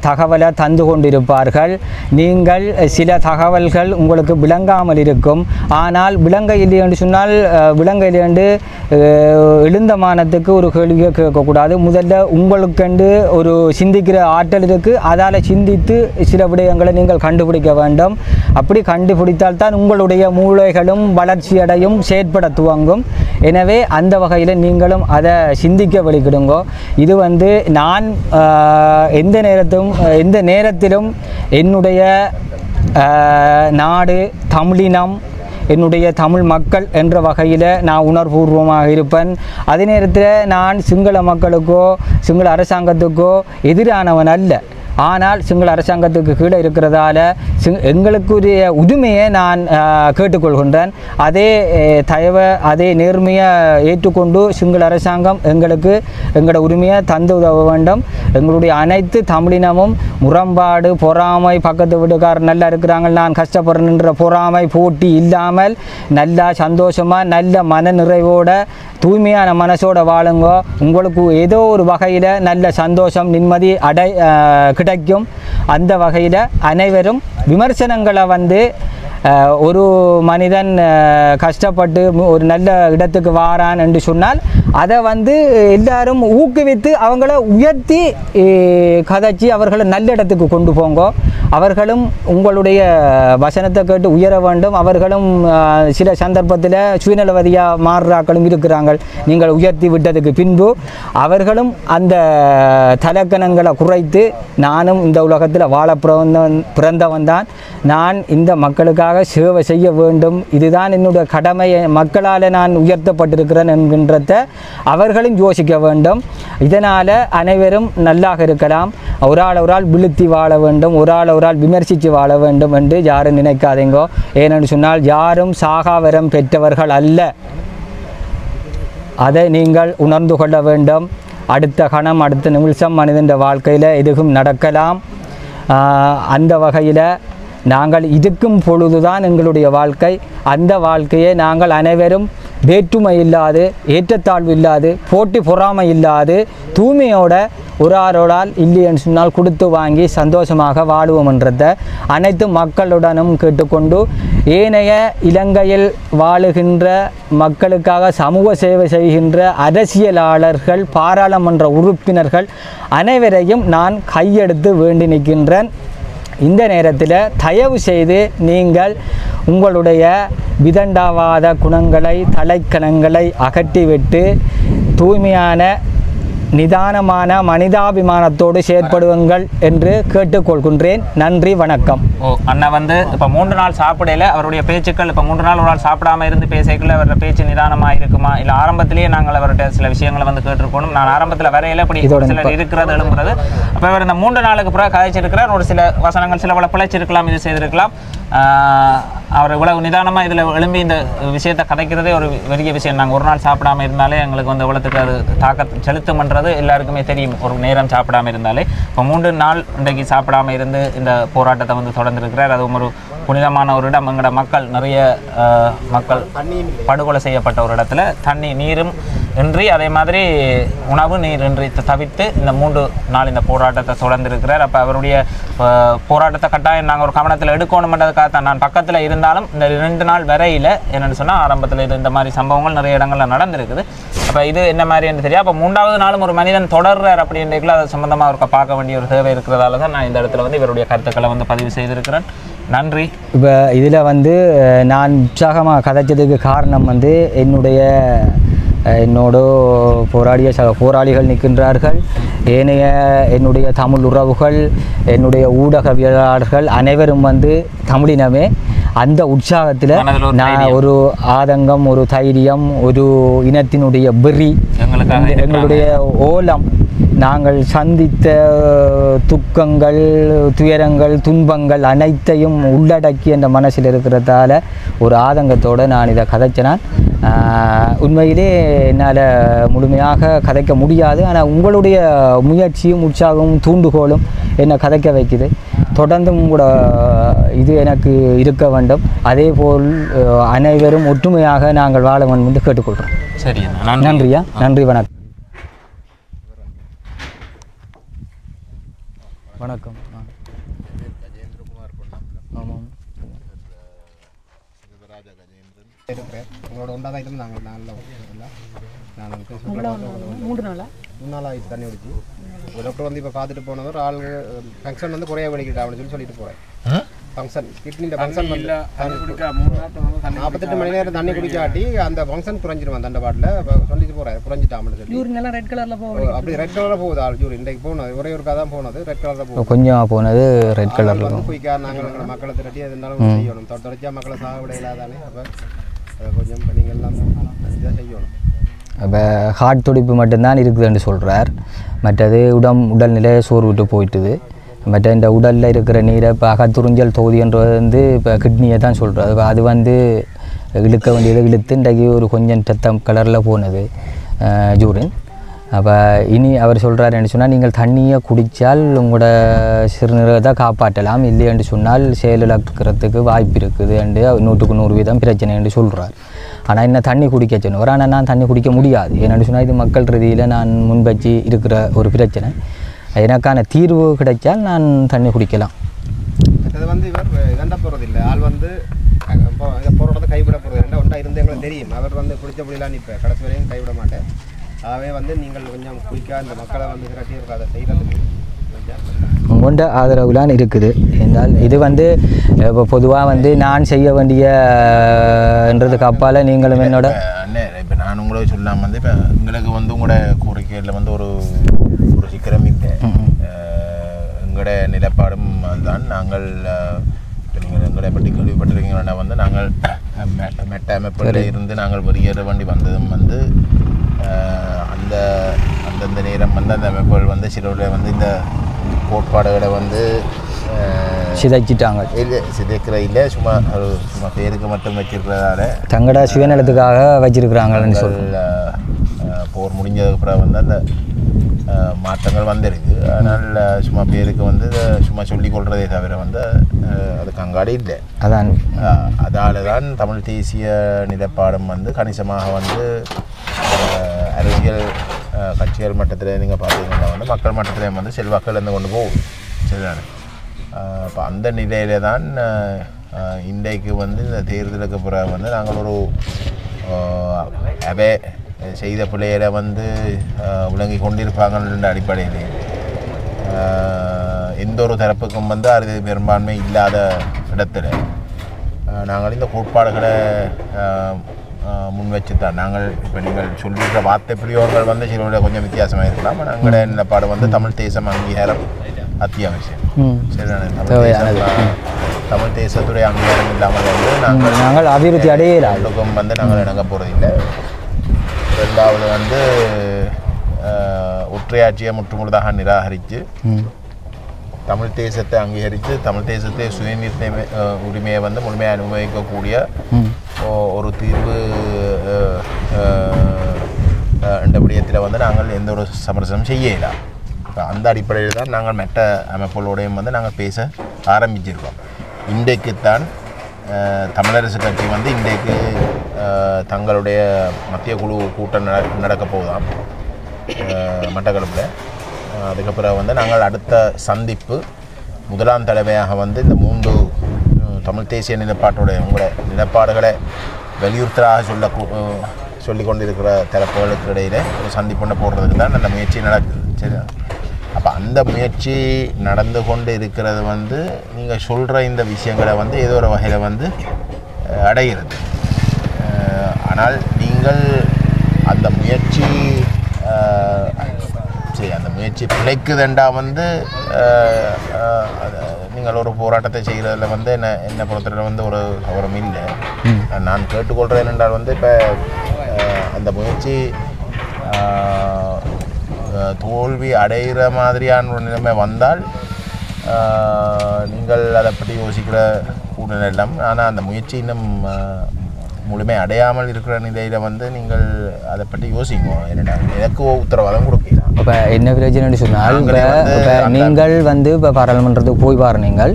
தகவலை தந்து கொண்டிருப்பார்கள். நீங்கள் சில தகவல்கள் உங்களுக்கு விளங்காமல் இருக்கும். ஆனால் விளங்க இல்லை என்று சொன்னால் விளங்க இல்லை என்று எழுந்தமானத்துக்கு ஒரு கேள்வியை கேட்கக்கூடாது. முதல்ல உங்களுக்கென்று ஒரு சிந்திக்கிற ஆற்றல் இருக்குது. அதால் சிந்தித்து சில விடயங்களை நீங்கள் கண்டுபிடிக்க வேண்டும். அப்படி கண்டுபிடித்தால் தான் உங்களுடைய மூளைகளும் வளர்ச்சி அடையும், செயற்பட துவங்கும். எனவே அந்த வகையில் நீங்களும் அதை சிந்திக்க வெளிக்கிடுங்கோ. இது வந்து நான் எந்த நேரத்திலும் என்னுடைய நாடு, தமிழினம், என்னுடைய தமிழ் மக்கள் என்ற வகையில் நான் உணர்வுபூர்வமாக இருப்பேன். அதே நேரத்தில் நான் சிங்கள மக்களுக்கோ சிங்கள அரசாங்கத்துக்கோ எதிரானவன் அல்ல. ஆனால் சிங்கள அரசாங்கத்துக்கு கீழே இருக்கிறதால எங்களுக்குரிய உரிமையை நான் கேட்டுக்கொள்கின்றேன். அதே நேர்மையை ஏற்றுக்கொண்டு சிங்கள அரசாங்கம் எங்களோட உரிமையை தந்து உதவ வேண்டும். எங்களுடைய அனைத்து தமிழினமும் முரண்பாடு, பொறாமை, பக்கத்து வீட்டுக்காரர் நல்லா இருக்கிறாங்க, நான் கஷ்டப்படுறேன்ற பொறாமை, போட்டி இல்லாமல் நல்லா சந்தோஷமாக நல்ல மன நிறைவோட தூய்மையான மனசோட வாழுங்கோ. உங்களுக்கு ஏதோ ஒரு வகையில் நல்ல சந்தோஷம், நிம்மதி கிடைக்கும். அந்த வகையில் அனைவரும் விமர்சனங்களை வந்து ஒரு மனிதன் கஷ்டப்பட்டு ஒரு நல்ல இடத்துக்கு வாரான் என்று சொன்னால் அதை வந்து எல்லாரும் ஊக்குவித்து அவங்கள உயர்த்தி கதைச்சி அவர்களை நல்ல இடத்துக்கு கொண்டு போங்க. அவர்களும் உங்களுடைய வசனத்தை கேட்டு உயர வேண்டும். அவர்களும் சில சந்தர்ப்பத்தில் சுயநலவதியாக மாறுறாக்களும் இருக்கிறாங்க. நீங்கள் உயர்த்தி விட்டதுக்கு பின்பு அவர்களும் அந்த தலக்கணங்களை குறைத்து, நானும் இந்த உலகத்தில் வாழ பிறந்தவன் தான், நான் இந்த மக்களுக்காக சேவை செய்ய வேண்டும், இதுதான் என்னுடைய கடமை, மக்களால் நான் உயர்த்தப்பட்டிருக்கிறேன் என்கின்றத அவர்களும் யோசிக்க வேண்டும். இதனால் அனைவரும் நல்லாக இருக்கலாம். ஒரு ஆள் விழுத்தி வாழ வேண்டும், ஒரு ஆள் விமர்சித்து வாழ வேண்டும் என்று யாரும் நினைக்காதீங்கோ. ஏனென்று சொன்னால் யாரும் சாகாவரம் பெற்றவர்கள் அல்ல. அதை நீங்கள் உணர்ந்து கொள்ள வேண்டும். அடுத்த கணம் அடுத்த நிமிஷம் மனிதன் வாழ்க்கையில் எதுவும் நடக்கலாம். அந்த வகையில் நாங்கள் இருக்கும் பொழுதுதான் எங்களுடைய வாழ்க்கை. அந்த வாழ்க்கையை நாங்கள் அனைவரும் வேற்றுமை இல்லாது, ஏற்றத்தாழ்வு இல்லாது, போட்டி பொறாமை இல்லாது, தூய்மையோட ஒரு ஆரோடால் இல்லைன்னு சொன்னால் கொடுத்து வாங்கி சந்தோஷமாக வாழுவோம் என்றதை அனைத்து மக்களுடனும் கேட்டுக்கொண்டு, ஏனைய இலங்கையில் வாழுகின்ற மக்களுக்காக சமூக சேவை செய்கின்ற அரசியலாளர்கள், பாராளுமன்ற உறுப்பினர்கள் அனைவரையும் நான் கையெடுத்து வேண்டி நிற்கின்றேன். இந்த நேரத்தில் தயவு செய்து நீங்கள் உங்களுடைய விதண்டாவாத குணங்களை, தலைக்கணங்களை அகற்றிவிட்டு தூய்மையான நிதானமான மனிதாபிமானத்தோடு செயற்படுவங்கள் என்று கேட்டுக்கொள்கின்றேன். நன்றி, வணக்கம். அண்ணா வந்து இப்போ 3 நாள் சாப்பிடல, அவருடைய பேச்சுக்கள் இப்போ 3 நாள் ஒரு நாள் சாப்பிடாம இருந்து பேசிக்கல அவரோட பேச்சு நிதானமாக இருக்குமா, இல்லை ஆரம்பத்திலேயே நாங்கள் அவர்கிட்ட சில விஷயங்களை வந்து கேட்டிருக்கணும். நான் ஆரம்பத்தில் வரையில இப்படி சிலர் இருக்கிறது எழும்புறது. அப்போ அவர் இந்த 3 நாளுக்கு பிறகு கதைச்சிருக்கிறார். ஒரு சில வசனங்கள் சில பிழைச்சிருக்கலாம், இது செய்திருக்கலாம். அவர் இவ்வளவு நிதானமாக இதில் எழும்பி இந்த விஷயத்தை கதைக்கிறதே ஒரு பெரிய விஷயம். நாங்கள் ஒரு நாள் சாப்பிடாமல் இருந்தாலே எங்களுக்கு வந்து இவ்வளோத்துக்கு அது தாக்கத்தை செலுத்தும்ன்றது எல்லாருக்குமே தெரியும். ஒரு நேரம் சாப்பிடாமல் இருந்தாலே இப்போ 3 நாள் இன்றைக்கு சாப்பிடாமல் இருந்து இந்த போராட்டத்தை வந்து தொடர்ந்துருக்கிறார். அதுவும் ஒரு புனிதமான ஒரு இடம். எங்களோட மக்கள் நிறைய மக்கள் படுகொலை செய்யப்பட்ட ஒரு இடத்துல தண்ணி நீரும் இன்றி, அதே மாதிரி உணவு நீர் இன்றி தவிர்த்து இந்த 3 நாள் இந்த போராட்டத்தை தொடர்ந்துருக்கிறார். அப்போ அவருடைய போராட்டத்தை கட்டாயம் நாங்கள் ஒரு கவனத்தில் எடுக்கணும்ன்றதுக்காக தான் நான் பக்கத்தில் இருந்தாலும் இந்த 2 நாள் வரையில் என்னென்னு சொன்னால் ஆரம்பத்தில் இந்த மாதிரி சம்பவங்கள் நிறைய இடங்களில் நடந்திருக்குது. அப்போ இது என்ன மாதிரி என்று தெரியும். அப்போ 3வது நாளும் ஒரு மனிதன் தொடர்றார் அப்படின்றதுக்குள்ள அது சம்பந்தமாக அவருக்கு பார்க்க வேண்டிய ஒரு தேவை இருக்கிறதால தான் நான் இந்த இடத்துல வந்து இவருடைய கருத்துக்களை வந்து பதிவு செய்திருக்கிறேன். நன்றி. இப்போ இதில் வந்து நான் உற்சாகமாக கதைச்சதுக்கு காரணம் வந்து என்னோட போராடிய போராளிகள் நிற்கின்றார்கள். ஏனைய என்னுடைய தமிழ் உறவுகள், என்னுடைய ஊடகவியலாளர்கள் அனைவரும் வந்து தமிழினமே. அந்த உற்சாகத்தில் நான் ஒரு ஆதங்கம், ஒரு தைரியம், ஒரு இனத்தினுடைய வெறி, எங்களுடைய ஓலம், நாங்கள் சந்தித்த துக்கங்கள், துயரங்கள், துன்பங்கள் அனைத்தையும் உள்ளடக்கி அந்த மனசில் இருக்கிறதால ஒரு ஆதங்கத்தோடு நான் இதை கதைச்சினேன். உண்மையிலே என்னால் முழுமையாக கதைக்க முடியாது. ஆனால் உங்களுடைய முயற்சியும் உற்சாகமும் தூண்டுகோலும் என்னை கதைக்க வைக்குது. தொடர்ந்தும் கூட இது எனக்கு இருக்க வேண்டும். அதே போல் அனைவரும் ஒற்றுமையாக நாங்கள் வாழ வேண்டும் என்று கேட்டுக்கொள்கிறோம். சரி, நன்றியா, நன்றி, வணக்கம். வணக்கம். ஆமாம், உங்களோட ஒன்றாதான் இது நாங்கள் நான் 3 நாளாக தண்ணி குடிச்சு டாக்டர் வந்து இப்போ பார்த்துட்டு போனது ஒரு ஆள் ஃபங்க்ஷன் வந்து குறைய வலிக்கிட்டா அப்படின்னு சொல்லிட்டு போகிறேன். ஃபங்க்ஷன் கிட்னியில் ஃபங்க்ஷன் வந்து 48 மணி நேரம் தண்ணி குடிக்காட்டி அந்த ஃபங்க்ஷன் குறைஞ்சிருவான் தண்டை பாட்டில் சொல்லிட்டு போகிறாரு. குறைஞ்சிட்டாமல் சொல்லி ரெட் கலரில் போகுது. அப்படி ரெட் கலரில் போகுது ஆள் ஜூரி. இன்றைக்கு போனது ஒரே ஒருக்கா தான் போனது, ரெட் கலரில் போகுது. கொஞ்சம் போனது ரெட் கலரில் வந்து குயிக்காக நாங்கள் எங்களை மக்களை திரட்டி அது இருந்தாலும் செய்யணும். தொடர்ச்சியாக மக்களை சாக விட இல்லாதானே. அப்போ அதை கொஞ்சம் நீங்கள் எல்லாம் இதாக செய்யணும். இப்போ ஹார்ட் துடிப்பு மட்டும்தான் இருக்குதுன்னு சொல்கிறார். மற்றது உடல்நிலை சோர்விட்டு போயிட்டுது. மற்ற இந்த உடலில் இருக்கிற நீரை இப்போ அகத்துறிஞ்சல் தொகுதின்றது வந்து இப்போ கிட்னியை தான் சொல்கிறார். அது வந்து இழுக்க வேண்டியதை இழுத்து இன்றைக்கு ஒரு கொஞ்சம் ரத்தம் கலரில் போனது ஜூரின். அப்போ இனி அவர் சொல்கிறார் என்று சொன்னால், நீங்கள் தண்ணியை குடித்தால் உங்களோட சிறுநீரகத்தை காப்பாற்றலாம், இல்லை என்று சொன்னால் செயலிழக்கிறதுக்கு வாய்ப்பு இருக்குது என்று 100க்கு 100% பிரச்சனை என்று சொல்கிறார். ஆனால் என்ன தண்ணி குடிக்க சொன்னவர். ஆனால் நான் தண்ணி குடிக்க முடியாது. ஏன்னு சொன்னால் இது மக்கள் ரீதியில் நான் முன்வச்சு இருக்கிற ஒரு பிரச்சனை. எனக்கான தீர்வு கிடைச்சால் நான் தண்ணி குடிக்கலாம். அது வந்து இவர் இதண்ட போகிறது இல்லை. ஆள் வந்து போராட்டத்தை கைவிட போகிறது இல்லை. ஒன்றா இருந்து எங்களுக்கு தெரியும். அவர் வந்து குடிச்சபடிலாம் இப்போ கடைசி வரையும் கைவிட மாட்டேன். ஆகவே வந்து நீங்கள் கொஞ்சம் குயிக்காக இந்த மக்களை வந்து திரட்டி அதை செய்கிறதுக்கு உங்கள்கிட்ட ஆதரவுலாம் இருக்குது என்றால் இது வந்து இப்போ பொதுவாக வந்து நான் செய்ய வேண்டியன்றதுக்கு அப்பால் நீங்களும் என்னோட இப்போ நான் உங்களோட சொல்லாமல் வந்து இப்போ எங்களுக்கு வந்து உங்களோட கோரிக்கையில் வந்து ஒரு சிக்கரம் இல்லை. எங்களோட நிலப்பாடும் அதுதான். நாங்கள் இப்போ நீங்கள் எங்களை பற்றி கேள்விப்பட்டிருக்கீங்கன்னா வந்து நாங்கள் மெட்ட அமைப்பில் இருந்து நாங்கள் வெளியேற வேண்டி வந்ததும் வந்து அந்தந்த நேரம் வந்து அந்த அமைப்புகள் வந்து சிலருடைய வந்து இந்த கோட்பாடுகளை வந்து சிதைச்சிட்டாங்க. இல்லை சிதைக்கிற இல்லை, சும்மா பேருக்கு மட்டும் வச்சிருக்கிறதால தங்களோட சுயநலத்துக்காக வச்சிருக்கிறாங்கன்னு போர் முடிஞ்சதுக்கு பிறகு வந்து அந்த மாற்றங்கள் வந்திருக்கு. அதனால் சும்மா பேருக்கு வந்து சும்மா சொல்லிக் கொள்றதே தவிர வந்து அதுக்கு அங்காடி இல்லை. அதால் தான் தமிழ் தேசிய நிலைப்பாடும் வந்து கணிசமாக வந்து அரசியல் கட்சிகள் மட்டத்தில் நீங்கள் பார்த்தீங்கன்னா வந்து மக்கள் மட்டத்திலே வந்து செல்வாக்கள் இருந்து கொண்டு போகும். சரிதானே? இப்போ அந்த நிலையில தான் இன்றைக்கு வந்து இந்த தேர்தலுக்கு பிறகு வந்து நாங்கள் ஒரு அவை செய்த பிள்ளைகளை வந்து விளங்கி கொண்டிருப்பாங்கன்ற அடிப்படையிலே எந்த ஒரு தரப்புக்கும் வந்து அது பெரும்பான்மை இல்லாத இடத்துல நாங்கள் இந்த கோட்பாடுகளை முன் வச்சுத்தான் நாங்கள் இப்போ நீங்கள் சொல்லியிருக்கிற வார்த்தை பிரயோகங்கள் வந்து சிலோட கொஞ்சம் வித்தியாசமாக இருக்கலாம். நாங்களோட நிலப்பாடு வந்து தமிழ் தேசம் அங்கீகாரம் அத்தியாவசியம். சரிதானே? தமிழ் தேசத்துடைய அங்கீகாரம் இல்லாமல் வந்து நாங்கள் அபிவிருத்தி அடையிறோம் வந்து நாங்கள் இணங்க போகிறதில்லை. ரெண்டாவது வந்து ஒற்றையாட்சியை முற்றுமுழுதாக நிராகரித்து தமிழ் தேசத்தை அங்கீகரித்து தமிழ் தேசத்தை சுயநிர்ணய உரிமையை வந்து முழுமையாக அனுபவிக்கக்கூடிய ஒரு தீர்வு என்ற விடயத்தில் வந்து நாங்கள் எந்த ஒரு சமரசம் செய்யலாம். அந்த அடிப்படையில் தான் நாங்கள் மற்ற அமைப்புகளோடையும் வந்து நாங்கள் பேச ஆரம்பிச்சிருக்கோம். இன்றைக்குத்தான் தமிழரசு கட்சி வந்து இன்றைக்கு தங்களுடைய மத்திய குழு கூட்டம் நடக்க போகுதாம் மட்டக்களப்பில். அதுக்கப்புறம் வந்து நாங்கள் அடுத்த சந்திப்பு முதலாம் தடவையாக வந்து இந்த 3 தமிழ் தேசிய நிலைப்பாட்டோடைய உங்களோட நிலைப்பாடுகளை வலியுறுத்தலாக சொல்லி கொண்டிருக்கிற தரப்புகளுக்கு இடையில் ஒரு சந்திப்பு போடுறதுக்கு தான் அந்த முயற்சி நடக்குது. சரி, அப்போ அந்த முயற்சி நடந்து கொண்டு இருக்கிறது வந்து நீங்கள் சொல்கிற இந்த விஷயங்களை வந்து ஏதோ ஒரு வகையில் வந்து அடைகிறது. ஆனால் நீங்கள் அந்த முயற்சி அந்த முயற்சி பிழைக்குதுண்டா வந்து நீங்கள் ஒரு போராட்டத்தை செய்கிறதுல வந்து என்னை பொறுத்தவரை வந்து ஒரு கவரம் இல்லை. நான் கேட்டுக்கொள்கிறேன் என்றால் வந்து இப்போ அந்த முயற்சி தோல்வி அடைகிற மாதிரியான ஒரு நிலைமை வந்தால் நீங்கள் அதை பற்றி யோசிக்கிற சூழ்நிலை எல்லாம். ஆனால் அந்த முயற்சி இன்னும் முழுமை அடையாமல் இருக்கிற நிலையில் வந்து நீங்கள் அதை பற்றி யோசிக்கணும். என்னடா எனக்கு உத்தரவாதம் கொடுக்கலாம். இப்போ என்ன பிரச்சனைன்னு சொன்னால் இப்போ நீங்கள் வந்து இப்போ பாராளுமன்றத்துக்கு போய் பாரு. நீங்கள்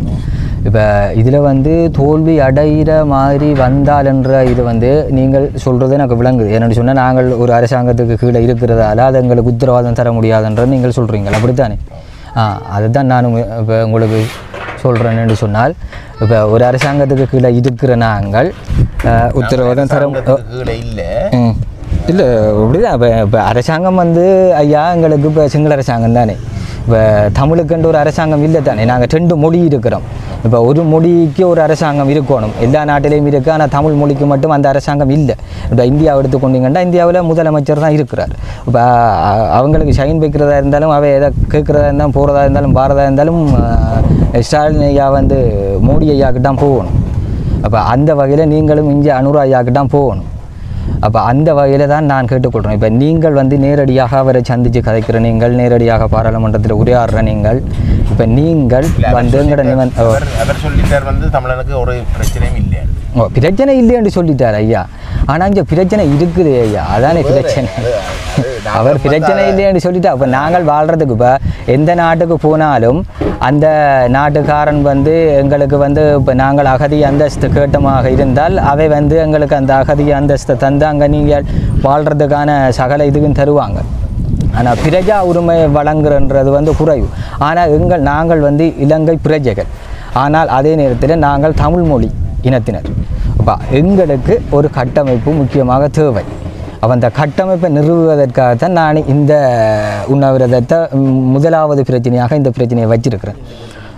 இப்போ இதில் வந்து தோல்வி அடைகிற மாதிரி வந்தால்ன்ற இது வந்து நீங்கள் சொல்கிறது எனக்கு விளங்குது. என்னென்னு சொன்னால் நாங்கள் ஒரு அரசாங்கத்துக்கு கீழே இருக்கிறதால அது எங்களுக்கு உத்தரவாதம் தர முடியாதுன்றது நீங்கள் சொல்கிறீங்களா? அப்படித்தானே? அதுதான் நான் இப்போ உங்களுக்கு சொல்கிறேன்னு சொன்னால் இப்போ ஒரு அரசாங்கத்துக்கு கீழே இருக்கிற நாங்கள் உத்தரவாதம் தர இல்லை இல்லை இப்படிதான். இப்போ அரசாங்கம் வந்து ஐயா எங்களுக்கு இப்போ சிங்கள அரசாங்கம் தானே. இப்போ தமிழுக்குன்ற ஒரு அரசாங்கம் இல்லை தானே. நாங்கள் 2 மொழி இருக்கிறோம். இப்போ ஒரு மொழிக்கு ஒரு அரசாங்கம் இருக்கணும். எல்லா நாட்டிலையும் இருக்குது. ஆனால் தமிழ் மொழிக்கு மட்டும் அந்த அரசாங்கம் இல்லை. இப்போ இந்தியாவை எடுத்துக்கொண்டீங்கன்னா இந்தியாவில் முதலமைச்சர் தான் இருக்கிறார். இப்போ அவங்களுக்கு ஷைன் வைக்கிறதா இருந்தாலும் அவை எதை கேட்குறதா இருந்தாலும் போகிறதா இருந்தாலும் பாரதா இருந்தாலும் ஸ்டாலின் ஐயா வந்து மோடி ஐயாவுக்கு தான் போகணும். அப்போ அந்த வகையில் நீங்களும் இங்கே அனுரா ஐயாவுக்கு தான் போகணும். அப்போ அந்த வகையில் தான் நான் கேட்டுக்கொள்கிறேன். இப்போ நீங்கள் வந்து நேரடியாக அவரை சந்தித்து கதைக்கிற நீங்கள், நேரடியாக பாராளுமன்றத்தில் உரையாடுற நீங்கள், இப்போ நீங்கள் வந்து அவர் சொல்லிட்டார் வந்து தமிழனுக்கு ஒரு பிரச்சனையும் இல்லை. பிரச்சனை இல்லைன்னு சொல்லிட்டார் ஐயா. ஆனால் இங்கே பிரச்சனை இருக்குது ஐயா. அதானே பிரச்சனை. அவர் பிரச்சனை இல்லைன்னு சொல்லிட்டா அப்போ நாங்கள் வாழ்கிறதுக்கு இப்போ எந்த நாட்டுக்கு போனாலும் அந்த நாட்டுக்காரன் வந்து எங்களுக்கு வந்து இப்போ நாங்கள் அகதி அந்தஸ்து கேட்டமாக இருந்தால் அவை வந்து எங்களுக்கு அந்த அகதி அந்தஸ்தை தந்து அங்கே நீங்கள் வாழ்கிறதுக்கான சகல இதுக்கும் தருவாங்க. ஆனால் பிரஜா உரிமை வழங்குறன்றது வந்து குறைவு. ஆனால் நாங்கள் வந்து இலங்கை பிரஜைகள். ஆனால் அதே நேரத்தில் நாங்கள் தமிழ் மொழி இனத்தினர். அப்போ எங்களுக்கு ஒரு கட்டமைப்பு முக்கியமாக தேவை. அப்போ அந்த கட்டமைப்பை நிறுவுவதற்காகத்தான் நான் இந்த உண்ணாவிரதத்தை முதலாவது பிரச்சனையாக இந்த பிரச்சனையை வச்சிருக்கிறேன்.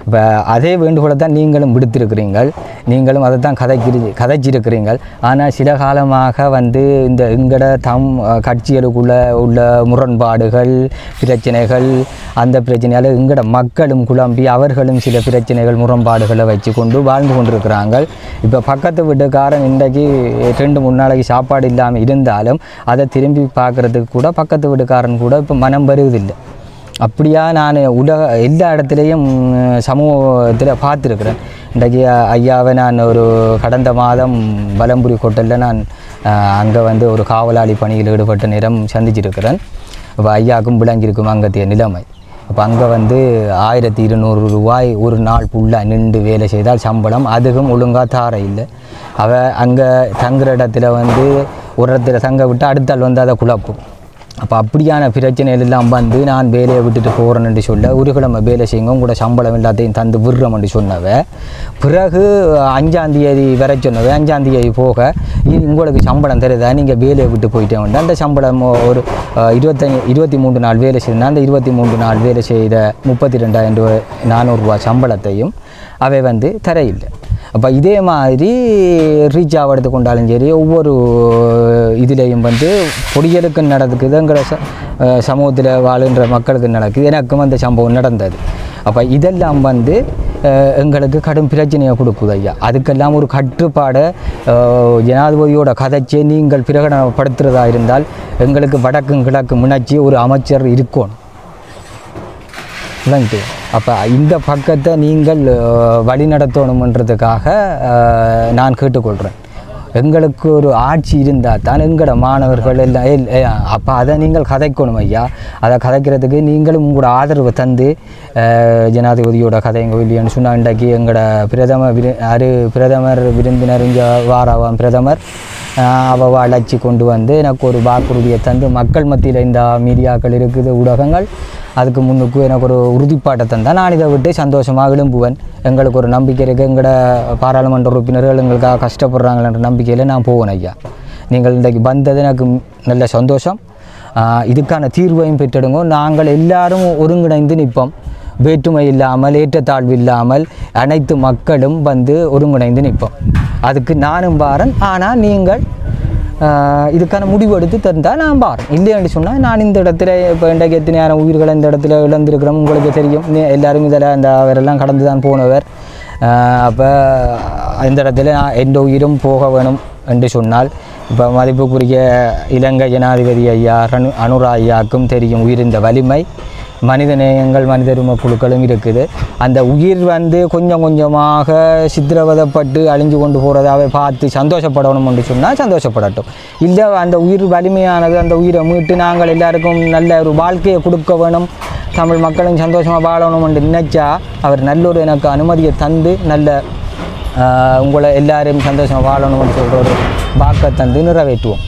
இப்போ அதே வேண்டுகோளை தான் நீங்களும் விடுத்திருக்கிறீங்கள், நீங்களும் அதை தான் கதைச்சிருக்கிறீங்கள். ஆனால் சில காலமாக வந்து இந்த எங்கட கட்சிகளுக்குள்ளே உள்ள முரண்பாடுகள் பிரச்சனைகள், அந்த பிரச்சனையால் எங்கட மக்களும் குழம்பி அவர்களும் சில பிரச்சனைகள் முரண்பாடுகளை வச்சு கொண்டு வாழ்ந்து கொண்டிருக்கிறாங்க. இப்போ பக்கத்து வீட்டுக்காரன் இன்றைக்கு 2-3 நாளைக்கு சாப்பாடு இல்லாமல் இருந்தாலும் அதை திரும்பி பார்க்குறதுக்கு கூட பக்கத்து வீட்டுக்காரன் கூட இப்போ மனம் வருவதில்லை. அப்படியா நான் எல்லா இடத்துலையும் சமூகத்தில் பார்த்துருக்குறேன். இன்றைக்கு ஐயாவை நான் ஒரு கடந்த மாதம் வலம்புரி ஹோட்டலில் நான் அங்கே வந்து ஒரு காவலாளி பணியில் ஈடுபட்ட நேரம் சந்திச்சிருக்கிறேன். இப்போ ஐயாவுக்கும் விளங்கியிருக்கும் அங்கத்திய நிலைமை. இப்போ அங்கே வந்து 1200 ரூபாய் ஒரு நாள் ஃபுல்லாக நின்று வேலை செய்தால் சம்பளம், அதுக்கும் ஒழுங்காக தார இல்லை. அங்கே தங்குற இடத்துல வந்து ஒரு இடத்துல தங்க விட்டு அடுத்தால் வந்து அதை குழப்பும். அப்போ அப்படியான பிரச்சனைகள் எல்லாம் வந்து நான் வேலையை விட்டுட்டு போகிறேன்னு சொல்ல, ஒரு கிழமை வேலை செய்யுங்க கூட சம்பளம் எல்லாத்தையும் தந்து விடுறோம்னு சொன்னவ. பிறகு 5ஆம் தேதி வர சொன்னவ, 5ஆம் தேதி போக உங்களுக்கு சம்பளம் தருதா, நீங்கள் வேலையை விட்டு போயிட்டே வந்து அந்த சம்பளம் ஒரு 23 நாள் வேலை செய்தேன். அந்த 23 நாள் வேலை செய்த 32,400 ரூபா சம்பளத்தையும் அவை வந்து தர இல்லை. அப்போ இதே மாதிரி ரீச் ஆகிறது கொண்டாலும் சரி, ஒவ்வொரு இதுலேயும் வந்து பொடிகளுக்கு நடக்குதுங்கிற சமூகத்தில் வாழுன்ற மக்களுக்கு நடக்குது. எனக்கும் அந்த சம்பவம் நடந்தது. அப்போ இதெல்லாம் வந்து எங்களுக்கு கடும் பிரச்சனையை கொடுக்குது ஐயா. அதுக்கெல்லாம் ஒரு கட்டுப்பாடை ஜனாதிபதியோட கதைச்சே நீங்கள் பிரகடனப்படுத்துகிறதா இருந்தால் எங்களுக்கு வடக்கும் கிழக்கு முன்னாச்சி ஒரு அமைச்சர் இருக்கணும். இல்லைன்ட்டு அப்போ இந்த பக்கத்தை நீங்கள் வழி நடத்தணுன்றதுக்காக நான் கேட்டுக்கொள்கிறேன். எங்களுக்கு ஒரு ஆட்சி இருந்தால் தான் எங்களோட மாணவர்கள் எல்லாம் அப்போ அதை நீங்கள் கதைக்கணும் ஐயா. அதை கதைக்கிறதுக்கு நீங்களும் உங்களோட ஆதரவை தந்து ஜனாதிபதியோட கதைங்க இல்லையான்னு சொன்னால் இன்றைக்கு எங்களோட பிரதமர் விருந்தினர் இங்கே வாராவாம் பிரதமர் அவள் அழைச்சி கொண்டு வந்து எனக்கு ஒரு வாக்குறுதியை தந்து மக்கள் மத்தியில் இந்த மீடியாக்கள் இருக்குது, ஊடகங்கள் அதுக்கு முன்னுக்கு எனக்கு ஒரு உறுதிப்பாட்டை தந்தால் நான் இதை விட்டு சந்தோஷமாக எழும்புவேன். எங்களுக்கு ஒரு நம்பிக்கை இருக்குது, எங்களோட பாராளுமன்ற உறுப்பினர்கள் எங்களுக்காக கஷ்டப்படுறாங்கன்ற நம்பிக்கையில் நான் போவேன் ஐயா. நீங்கள் இன்றைக்கு வந்தது எனக்கு நல்ல சந்தோஷம். இதுக்கான தீர்வையும் பெற்றிடுங்க. நாங்கள் எல்லாரும் ஒருங்கிணைந்து நிற்போம். வேற்றுமை இல்லாமல் ஏற்றத்தாழ்வு இல்லாமல் அனைத்து மக்களும் வந்து ஒருங்கிணைந்து நிற்போம். அதுக்கு நானும் பாரன். ஆனால் நீங்கள் இதுக்கான முடிவு எடுத்து தந்தால் நான் பாரன். இல்லைன்னு சொன்னால் நான் இந்த இடத்துல இப்போ இன்றைக்கு எத்தனையான உயிர்களை இந்த இடத்துல இழந்திருக்கிறோம். உங்களுக்கு தெரியும், எல்லோரும் இதில் அந்த அவரெல்லாம் கடந்து தான் போனவர். அப்போ இந்த இடத்துல நான் எந்த உயிரும் போக வேணும் என்று சொன்னால், இப்போ மதிப்புக்குரிய இலங்கை ஜனாதிபதி ஐயா அனுரா ஐயாவுக்கும் தெரியும் உயிரிந்த வலிமை. மனிதநேயங்கள் மனிதரும குழுக்களும் இருக்குது. அந்த உயிர் வந்து கொஞ்சம் கொஞ்சமாக சித்திரவதைப்பட்டு அழிஞ்சு கொண்டு போகிறதாவே பார்த்து சந்தோஷப்படணும் என்று சொன்னால் சந்தோஷப்படட்டும். இல்லை அந்த உயிர் வலிமையானது, அந்த உயிரை மீட்டு நாங்கள் எல்லாருக்கும் நல்ல ஒரு வாழ்க்கையை கொடுக்க வேணும், தமிழ் மக்களும் சந்தோஷமாக வாழணும் என்று நினைச்சா அவர் நல்லொரு எனக்கு அனுமதியை தந்து நல்ல உங்களை எல்லாரையும் சந்தோஷமாக வாழணும்னு சொல்கிற ஒரு வாக்கை தந்து நிறைவேற்றுவோம்.